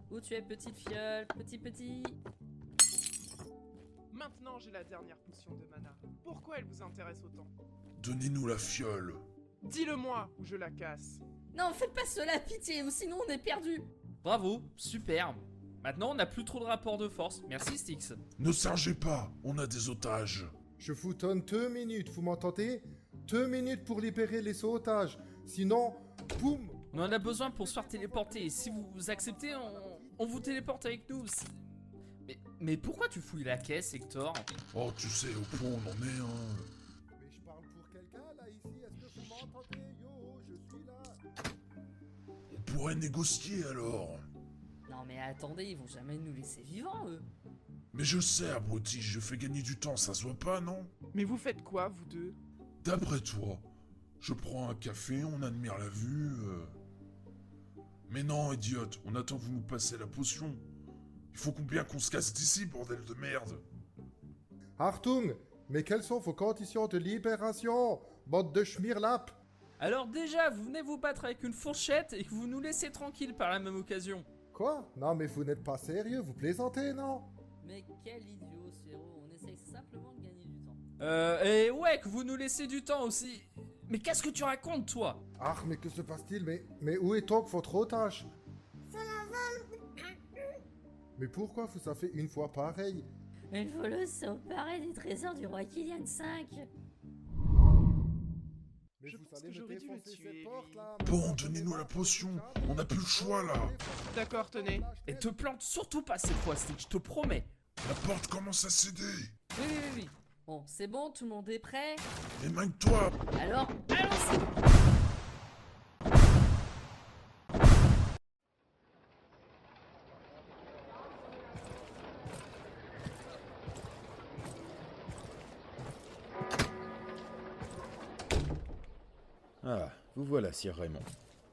Où tu es, petite fiole? Petit... Maintenant, j'ai la dernière potion de mana. Pourquoi elle vous intéresse autant? Donnez-nous la fiole. Dis-le-moi ou je la casse. Non, faites pas cela, pitié, ou sinon on est perdu. Bravo, super. Maintenant, on n'a plus trop de rapport de force. Merci, Styx. Ne singez pas, on a des otages. Je vous donne 2 minutes, vous m'entendez? 2 minutes pour libérer les otages. Sinon, boum! On en a besoin pour se faire téléporter. Et si vous acceptez, on vous téléporte avec nous. Mais pourquoi tu fouilles la caisse, Hector? Oh, tu sais, au point on en est, hein. Mais je parle pour quelqu'un là ici, est-ce que vous m'entendez? Yo, je suis là. On pourrait négocier alors. Non mais attendez, ils vont jamais nous laisser vivants, eux. Mais je sais, abruti, je fais gagner du temps, ça se voit pas, non? Mais vous faites quoi, vous deux? D'après toi, je prends un café, on admire la vue... Mais non, idiote, on attend que vous nous passiez la potion. Il faut bien qu'on se casse d'ici, bordel de merde. Hartung, mais quelles sont vos conditions de libération, bande de schmirlap? Alors déjà, vous venez vous battre avec une fourchette et que vous nous laissez tranquille par la même occasion. Quoi? Non mais vous n'êtes pas sérieux, vous plaisantez, non? Mais quel idiot, ce héros, on essaye simplement de gagner du temps. Et ouais, que vous nous laissez du temps aussi. Mais qu'est-ce que tu racontes, toi? Ah, mais que se passe-t-il? Mais où est donc votre otage? Ça la vole. Mais pourquoi vous avez fait une fois pareil? Une voleuse s'est emparée des trésors du roi Kylian V. Mais Je vous pense allez que me j'aurais dû le défoncer tuer, cette porte lui. là. Bon, donnez-nous la potion, on n'a plus le choix là. D'accord, tenez. Et te plante surtout pas cette fois, Styx, je te promets. La porte commence à céder. Oui. Bon, c'est bon, tout le monde est prêt? Émaille-toi. Alors, allons-y! Ah, vous voilà, Sir Raymond.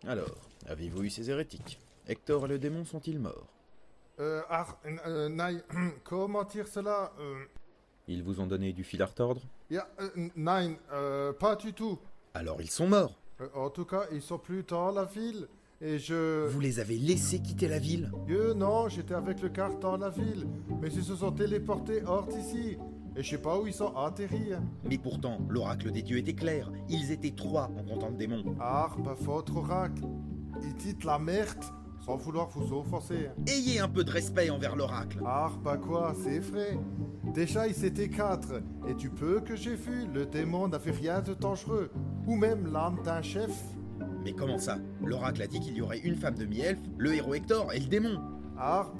Alors, avez-vous eu ces hérétiques? Hector et le démon sont-ils morts? Nein, comment dire cela? Ils vous ont donné du fil à retordre? Nein, pas du tout. Alors ils sont morts! En tout cas, ils sont plus dans la ville. Et je... Vous les avez laissés quitter la ville? Non, j'étais avec le car dans la ville. Mais ils se sont téléportés hors d'ici. Et je sais pas où ils sont atterris. Mais pourtant, l'oracle des dieux était clair. Ils étaient 3 en comptant le démon. Ah, pas votre oracle. Il dit la merde, sans vouloir vous offenser. Ayez un peu de respect envers l'oracle. Ah, pas quoi, c'est vrai. Déjà, ils étaient 4. Et du peu que j'ai vu, le démon n'avait rien de dangereux. Ou même l'âme d'un chef. Mais comment ça? L'oracle a dit qu'il y aurait une femme demi-elfe, le héros Hector et le démon. Ah,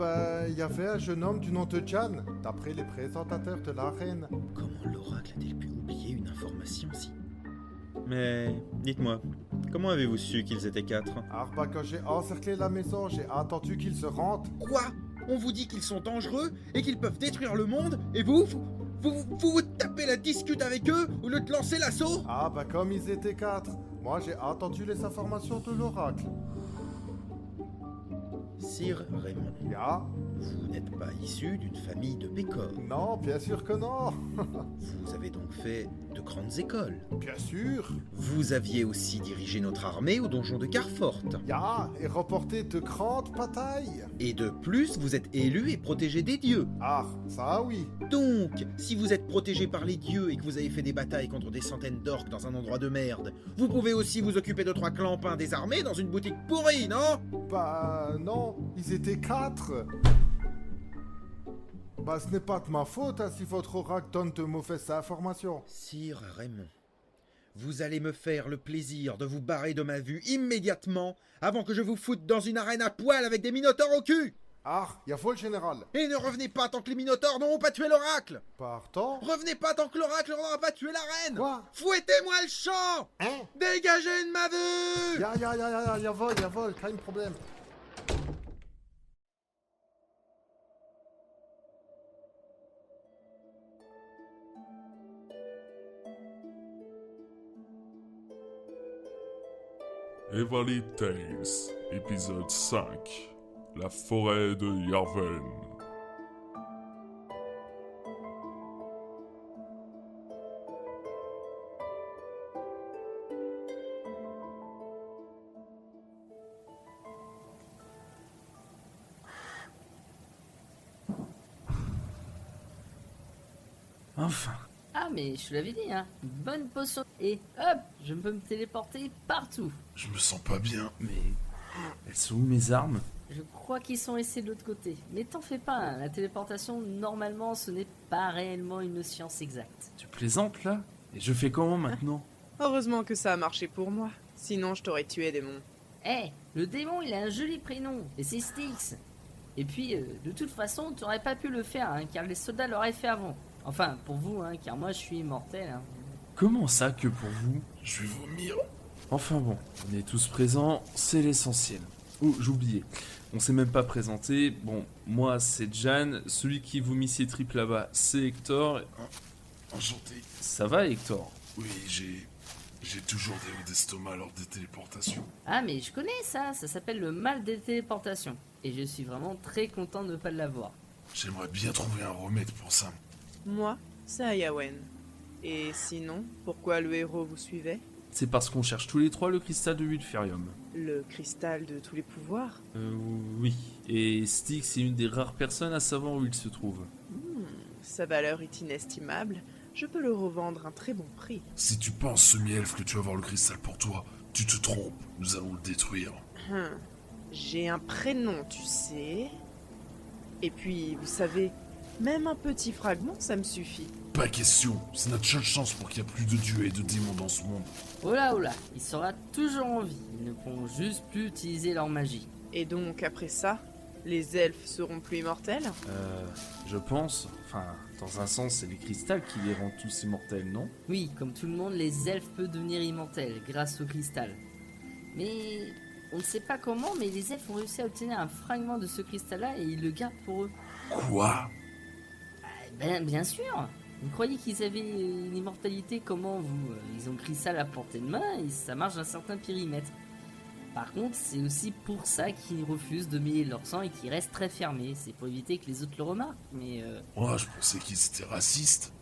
il y avait un jeune homme du nom de Jan, d'après les présentateurs de l'arène. Comment l'oracle a-t-il pu oublier une information si... Mais, dites-moi, comment avez-vous su qu'ils étaient 4? Ah, quand j'ai encerclé la maison, j'ai attendu qu'ils se rendent. Quoi? On vous dit qu'ils sont dangereux et qu'ils peuvent détruire le monde, et vous tapez la discute avec eux au lieu de lancer l'assaut? Ah, comme ils étaient 4. Moi, j'ai attendu les informations de l'oracle. Sir Raymond, vous n'êtes pas issu d'une famille de pécores. Non, bien sûr que non. Vous avez donc fait de grandes écoles. Bien sûr. Vous aviez aussi dirigé notre armée au donjon de Carfort. Et remporté de grandes batailles. Et de plus, vous êtes élu et protégé des dieux. Ah, ça oui. Donc, si vous êtes protégé par les dieux et que vous avez fait des batailles contre des centaines d'orques dans un endroit de merde, vous pouvez aussi vous occuper de 3 clampins désarmés dans une boutique pourrie, non? Non, ils étaient 4. Ce n'est pas de ma faute si votre oracle donne de mauvaises informations. Sir Raymond, vous allez me faire le plaisir de vous barrer de ma vue immédiatement avant que je vous foute dans une arène à poil avec des minotaures au cul. Ah, il y a faux le général. Et ne revenez pas tant que les minotaures n'auront pas tué l'oracle. Pardon? Revenez pas tant que l'oracle n'aura pas tué la reine. Quoi? Fouettez-moi le champ. Hein? Dégagez de ma vue. Jawohl, kein Problem. Evali Tales, épisode 5. La forêt de Yarven. Enfin. Ah, mais je te l'avais dit, hein. Bonne potion. Et hop, je peux me téléporter partout. Je me sens pas bien. Mais elles sont où mes armes? Je crois qu'ils sont laissés de l'autre côté. Mais t'en fais pas, hein. La téléportation, normalement, ce n'est pas réellement une science exacte. Tu plaisantes là? Et je fais comment maintenant? Heureusement que ça a marché pour moi. Sinon, je t'aurais tué, démon. Eh, le démon, il a un joli prénom. Et c'est Styx. Et puis, de toute façon, t'aurais pas pu le faire, hein, car les soldats l'auraient fait avant. Enfin, pour vous, hein, car moi je suis immortel. Hein. Comment ça que pour vous? Je vais vomir. Enfin bon, on est tous présents, c'est l'essentiel. Oh, j'oubliais, on s'est même pas présenté. Bon, moi c'est Jan, celui qui vomit ses tripes là-bas, c'est Hector. Enchanté. Ça va Hector? Oui, j'ai toujours des maux d'estomac lors des téléportations. Ah, mais je connais ça s'appelle le mal des téléportations. Et je suis vraiment très content de ne pas l'avoir. J'aimerais bien trouver un remède pour ça. Moi, c'est Ayawen. Et sinon, pourquoi le héros vous suivait? C'est parce qu'on cherche tous les trois le cristal de Wulferium. Le cristal de tous les pouvoirs? Oui. Et Styx est une des rares personnes à savoir où il se trouve. Sa valeur est inestimable. Je peux le revendre à un très bon prix. Si tu penses, semi-elfe, que tu vas avoir le cristal pour toi, tu te trompes. Nous allons le détruire. J'ai un prénom, tu sais. Et puis, vous savez, même un petit fragment, ça me suffit. Pas question. C'est notre seule chance pour qu'il n'y ait plus de dieux et de démons dans ce monde. Oh là, il sera toujours en vie. Ils ne pourront juste plus utiliser leur magie. Et donc, après ça, les elfes seront plus immortels? Je pense. Enfin, dans un sens, c'est les cristals qui les rendent tous immortels, non? Oui, comme tout le monde, les elfes peuvent devenir immortels grâce au cristal. Mais on ne sait pas comment, mais les elfes ont réussi à obtenir un fragment de ce cristal-là et ils le gardent pour eux. Quoi? Ben, bien sûr. Vous croyez qu'ils avaient une immortalité comment vous? Ils ont le cristal à portée de main et ça marche d'un certain périmètre. Par contre, c'est aussi pour ça qu'ils refusent de mêler leur sang et qu'ils restent très fermés. C'est pour éviter que les autres le remarquent, mais... Moi, je pensais qu'ils étaient racistes.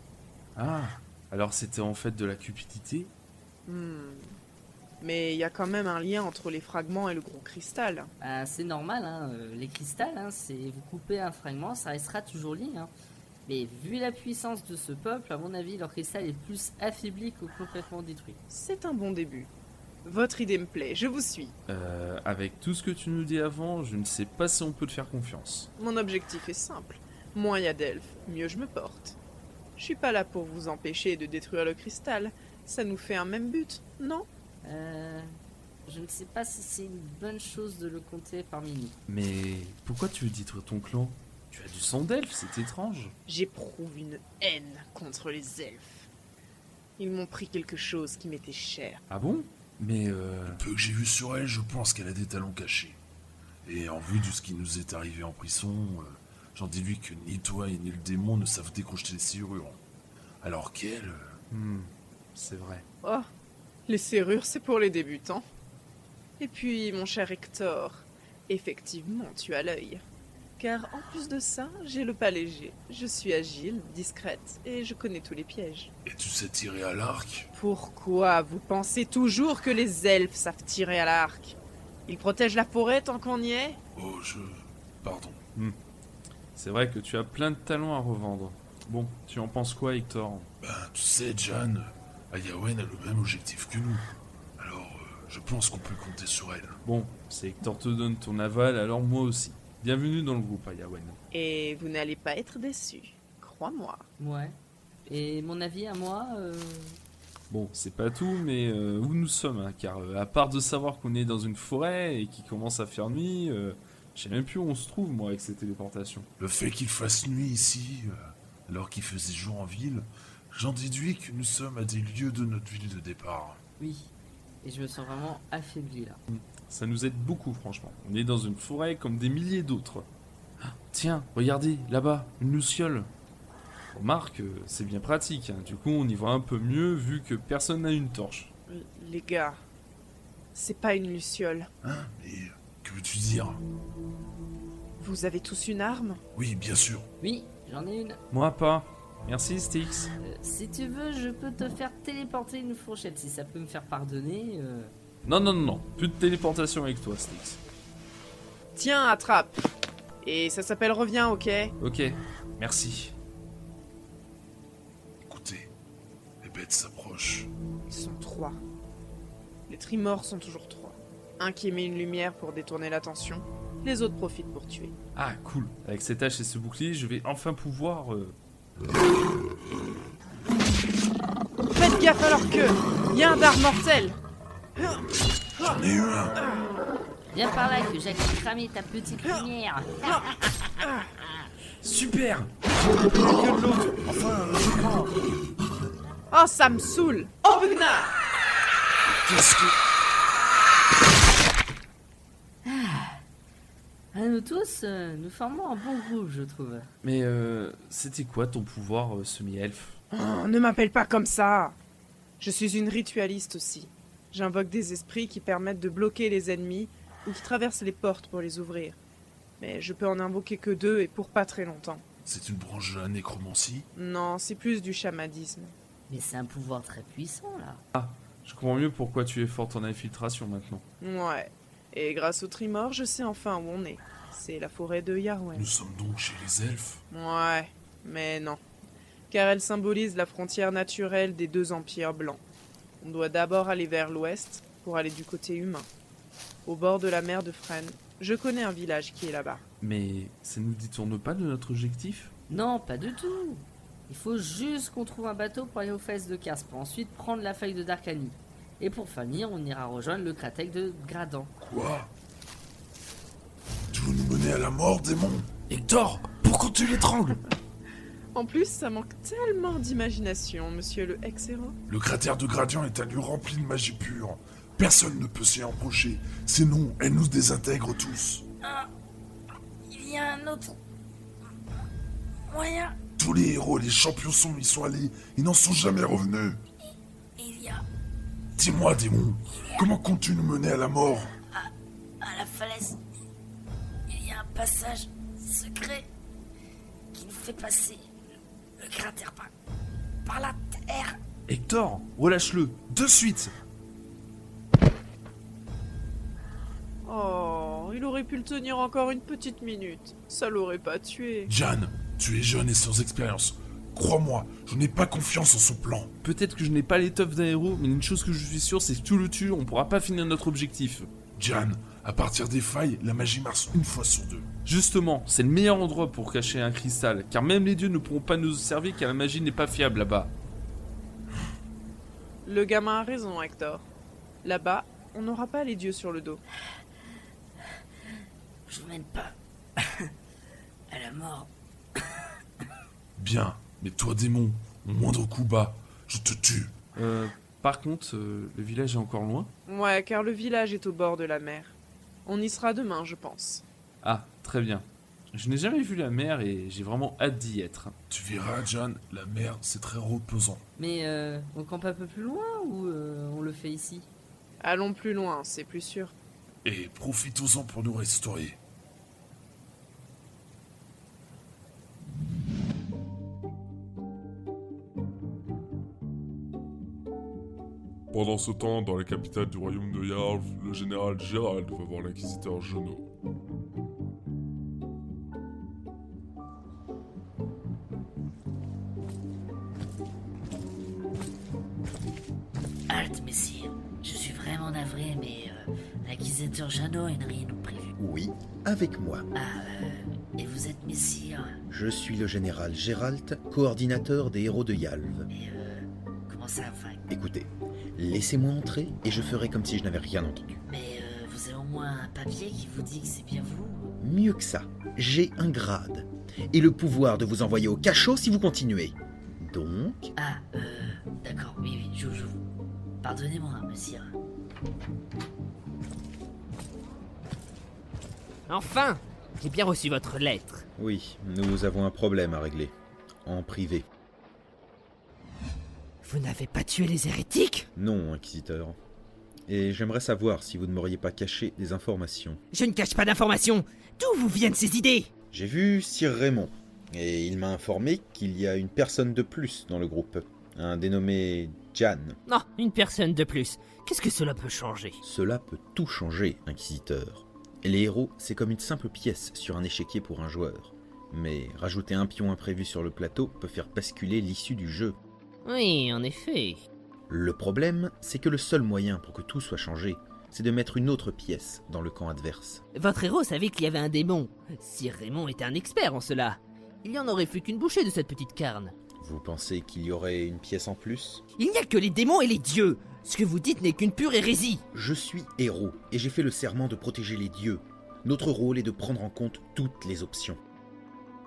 Ah, alors c'était en fait de la cupidité? Mais il y a quand même un lien entre les fragments et le gros cristal. C'est normal, hein. Les cristals, hein, c'est vous coupez un fragment, ça restera toujours lié. Hein. Mais vu la puissance de ce peuple, à mon avis, leur cristal est plus affaibli que complètement détruit. C'est un bon début. Votre idée me plaît, je vous suis. Avec tout ce que tu nous dis avant, je ne sais pas si on peut te faire confiance. Mon objectif est simple. Moins il y a d'elfes, mieux je me porte. Je suis pas là pour vous empêcher de détruire le cristal. Ça nous fait un même but, non? Je ne sais pas si c'est une bonne chose de le compter parmi nous. Mais pourquoi tu veux détruire ton clan? Tu as du sang d'elfe, c'est étrange. J'éprouve une haine contre les elfes. Ils m'ont pris quelque chose qui m'était cher. Ah bon? Mais Le peu que j'ai vu sur elle, je pense qu'elle a des talons cachés. Et en vue de ce qui nous est arrivé en prison, j'en déduis que ni toi et ni le démon ne savent décrocher les serrures. Alors qu'elle... c'est vrai. Oh, les serrures, c'est pour les débutants. Et puis, mon cher Hector, effectivement, tu as l'œil. Car en plus de ça, j'ai le pas léger. Je suis agile, discrète, et je connais tous les pièges. Et tu sais tirer à l'arc? Pourquoi vous pensez toujours que les elfes savent tirer à l'arc? Ils protègent la forêt tant qu'on y est? Oh, Pardon. C'est vrai que tu as plein de talents à revendre. Bon, tu en penses quoi, Hector? Tu sais, Jan, Ayawen a le même objectif que nous. Alors, je pense qu'on peut compter sur elle. Bon, si Hector te donne ton aval, alors moi aussi. Bienvenue dans le groupe, Ayawen. Et vous n'allez pas être déçus, crois-moi. Ouais. Et mon avis à moi Bon, c'est pas tout, mais où nous sommes, hein, car à part de savoir qu'on est dans une forêt et qu'il commence à faire nuit, je sais même plus où on se trouve, moi, avec ces téléportations. Le fait qu'il fasse nuit ici, alors qu'il faisait jour en ville, j'en déduis que nous sommes à des lieux de notre ville de départ. Oui. Et je me sens vraiment affaibli, là. Ça nous aide beaucoup, franchement. On est dans une forêt comme des milliers d'autres. Ah, tiens, regardez, là-bas, une luciole. Remarque, c'est bien pratique. Hein. Du coup, on y voit un peu mieux vu que personne n'a une torche. Les gars, c'est pas une luciole. Hein? Mais que veux-tu dire? Vous avez tous une arme? Oui, bien sûr. Oui, j'en ai une. Moi pas. Merci Styx. Si tu veux, je peux te faire téléporter une fourchette si ça peut me faire pardonner. Non. Plus de téléportation avec toi, Styx. Tiens, attrape. Et ça s'appelle reviens, ok? Ok, merci. Écoutez, les bêtes s'approchent. Ils sont 3. Les Trimors sont toujours 3. Un qui émet une lumière pour détourner l'attention, les autres profitent pour tuer. Ah, cool. Avec cette hache et ce bouclier, je vais enfin pouvoir... Faites gaffe à leur queue! Y a un dard mortel! J'en ai eu un! Viens par là que j'ai cramé ta petite lumière. Super! J'ai coupé la queue de l'autre. Enfin, je crois. Oh, ça me saoule! Oh, putain! Qu'est-ce que... À nous tous, nous formons un bon groupe, je trouve. Mais c'était quoi ton pouvoir semi-elfe? Oh, ne m'appelle pas comme ça! Je suis une ritualiste aussi. J'invoque des esprits qui permettent de bloquer les ennemis ou qui traversent les portes pour les ouvrir. Mais je peux en invoquer que 2 et pour pas très longtemps. C'est une branche de la nécromancie? Non, c'est plus du chamanisme. Mais c'est un pouvoir très puissant, là. Ah, je comprends mieux pourquoi tu es forte en infiltration maintenant. Ouais. Et grâce au Trimor, je sais enfin où on est. C'est la forêt de Yarwen. Nous sommes donc chez les elfes? Ouais, mais non. Car elle symbolise la frontière naturelle des 2 empires blancs. On doit d'abord aller vers l'ouest pour aller du côté humain. Au bord de la mer de Fresne, je connais un village qui est là-bas. Mais ça ne nous détourne pas de notre objectif? Non, pas du tout. Il faut juste qu'on trouve un bateau pour aller aux fesses de Kars, pour ensuite prendre la feuille de Darkani. Et pour finir, on ira rejoindre le Kratec de Gradan. Quoi? Tu veux nous mener à la mort, démon? Hector, pourquoi tu l'étrangles? En plus, ça manque tellement d'imagination, monsieur le ex-héros. Le cratère de Gradian est un lieu rempli de magie pure. Personne ne peut s'y approcher, sinon elle nous désintègre tous. Ah, il y a un autre moyen. Tous les héros et les champions y sont allés, ils n'en sont jamais revenus. Il y a Dis-moi, démon, comment comptes-tu nous mener à la mort? à la falaise, il y a un passage secret qui nous fait passer le cratère par la terre. Hector, relâche-le, de suite! Oh, il aurait pu le tenir encore une petite minute. Ça l'aurait pas tué. Jan, tu es jeune et sans expérience. Crois-moi, je n'ai pas confiance en son plan. Peut-être que je n'ai pas l'étoffe d'un héros, mais une chose que je suis sûr, c'est que si tu le tues, on pourra pas finir notre objectif. Jan, à partir des failles, la magie marche une fois sur 2. Justement, c'est le meilleur endroit pour cacher un cristal, car même les dieux ne pourront pas nous observer car la magie n'est pas fiable là-bas. Le gamin a raison, Hector. Là-bas, on n'aura pas les dieux sur le dos. Je vous mène pas à la mort. Bien, mais toi, démon, au moindre coup bas, je te tue. Par contre, le village est encore loin? Ouais, car le village est au bord de la mer. On y sera demain, je pense. Ah, très bien. Je n'ai jamais vu la mer et j'ai vraiment hâte d'y être. Tu verras, Jan, la mer, c'est très reposant. Mais on campe un peu plus loin ou on le fait ici? Allons plus loin, c'est plus sûr. Et profitons-en pour nous restaurer. Pendant ce temps, dans la capitale du royaume de Yarv, le général Gérald va voir l'inquisiteur Genot. Halte, messire. Je suis vraiment navré, mais l'inquisiteur Jeannot a une réunion prévue. Oui, avec moi. Et vous êtes messire? Je suis le général Gérald, coordinateur des héros de Yalv. Comment ça, enfin? Écoutez, laissez-moi entrer et je ferai comme si je n'avais rien entendu. Mais vous avez au moins un papier qui vous dit que c'est bien vous? Mieux que ça, j'ai un grade et le pouvoir de vous envoyer au cachot si vous continuez. Donc... D'accord, oui, je vous... Pardonnez-moi, messire. Enfin! J'ai bien reçu votre lettre. Oui, nous avons un problème à régler. En privé. Vous n'avez pas tué les hérétiques? Non, inquisiteur. et j'aimerais savoir si vous ne m'auriez pas caché des informations. Je ne cache pas d'informations. D'où vous viennent ces idées? J'ai vu Sir Raymond, et il m'a informé qu'il y a une personne de plus dans le groupe, un dénommé Jan. Non, une personne de plus. Qu'est-ce que cela peut changer? Cela peut tout changer, Inquisiteur. Les héros, c'est comme une simple pièce sur un échiquier pour un joueur. Mais rajouter un pion imprévu sur le plateau peut faire basculer l'issue du jeu. Oui, en effet. Le problème, c'est que le seul moyen pour que tout soit changé, c'est de mettre une autre pièce dans le camp adverse. Votre héros savait qu'il y avait un démon. Sir Raymond était un expert en cela. Il y en aurait fait qu'une bouchée de cette petite carne. Vous pensez qu'il y aurait une pièce en plus? Il n'y a que les démons et les dieux. Ce que vous dites n'est qu'une pure hérésie. Je suis héros, et j'ai fait le serment de protéger les dieux. Notre rôle est de prendre en compte toutes les options.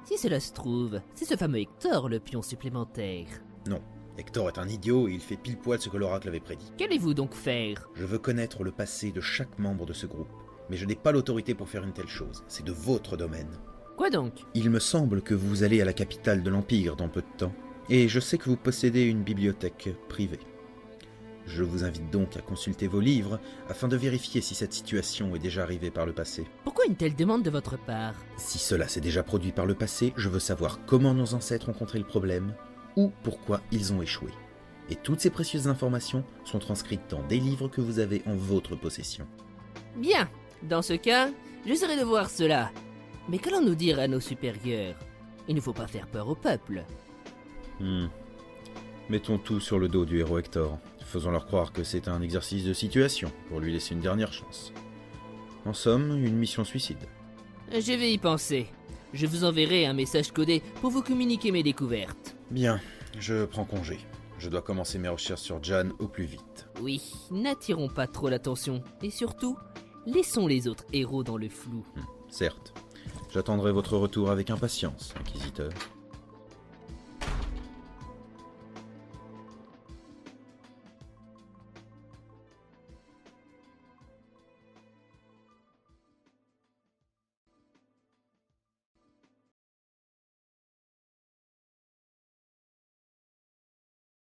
Si cela se trouve, c'est ce fameux Hector le pion supplémentaire. Non, Hector est un idiot et il fait pile poil ce que l'oracle avait prédit. Qu'allez-vous donc faire? Je veux connaître le passé de chaque membre de ce groupe, mais je n'ai pas l'autorité pour faire une telle chose. C'est de votre domaine. Quoi donc? Il me semble que vous allez à la capitale de l'Empire dans peu de temps, et je sais que vous possédez une bibliothèque privée. Je vous invite donc à consulter vos livres afin de vérifier si cette situation est déjà arrivée par le passé. Pourquoi une telle demande de votre part? Si cela s'est déjà produit par le passé, je veux savoir comment nos ancêtres ont contré le problème, ou pourquoi ils ont échoué. Et toutes ces précieuses informations sont transcrites dans des livres que vous avez en votre possession. Bien, dans ce cas, j'essaierai de voir cela. Mais qu'allons-nous dire à nos supérieurs? Il ne faut pas faire peur au peuple. Mettons tout sur le dos du héros Hector. Faisons-leur croire que c'est un exercice de situation, pour lui laisser une dernière chance. En somme, une mission suicide. Je vais y penser. Je vous enverrai un message codé pour vous communiquer mes découvertes. Bien, je prends congé. Je dois commencer mes recherches sur Jan au plus vite. Oui, n'attirons pas trop l'attention. Et surtout, laissons les autres héros dans le flou. Certes. J'attendrai votre retour avec impatience, Inquisiteur.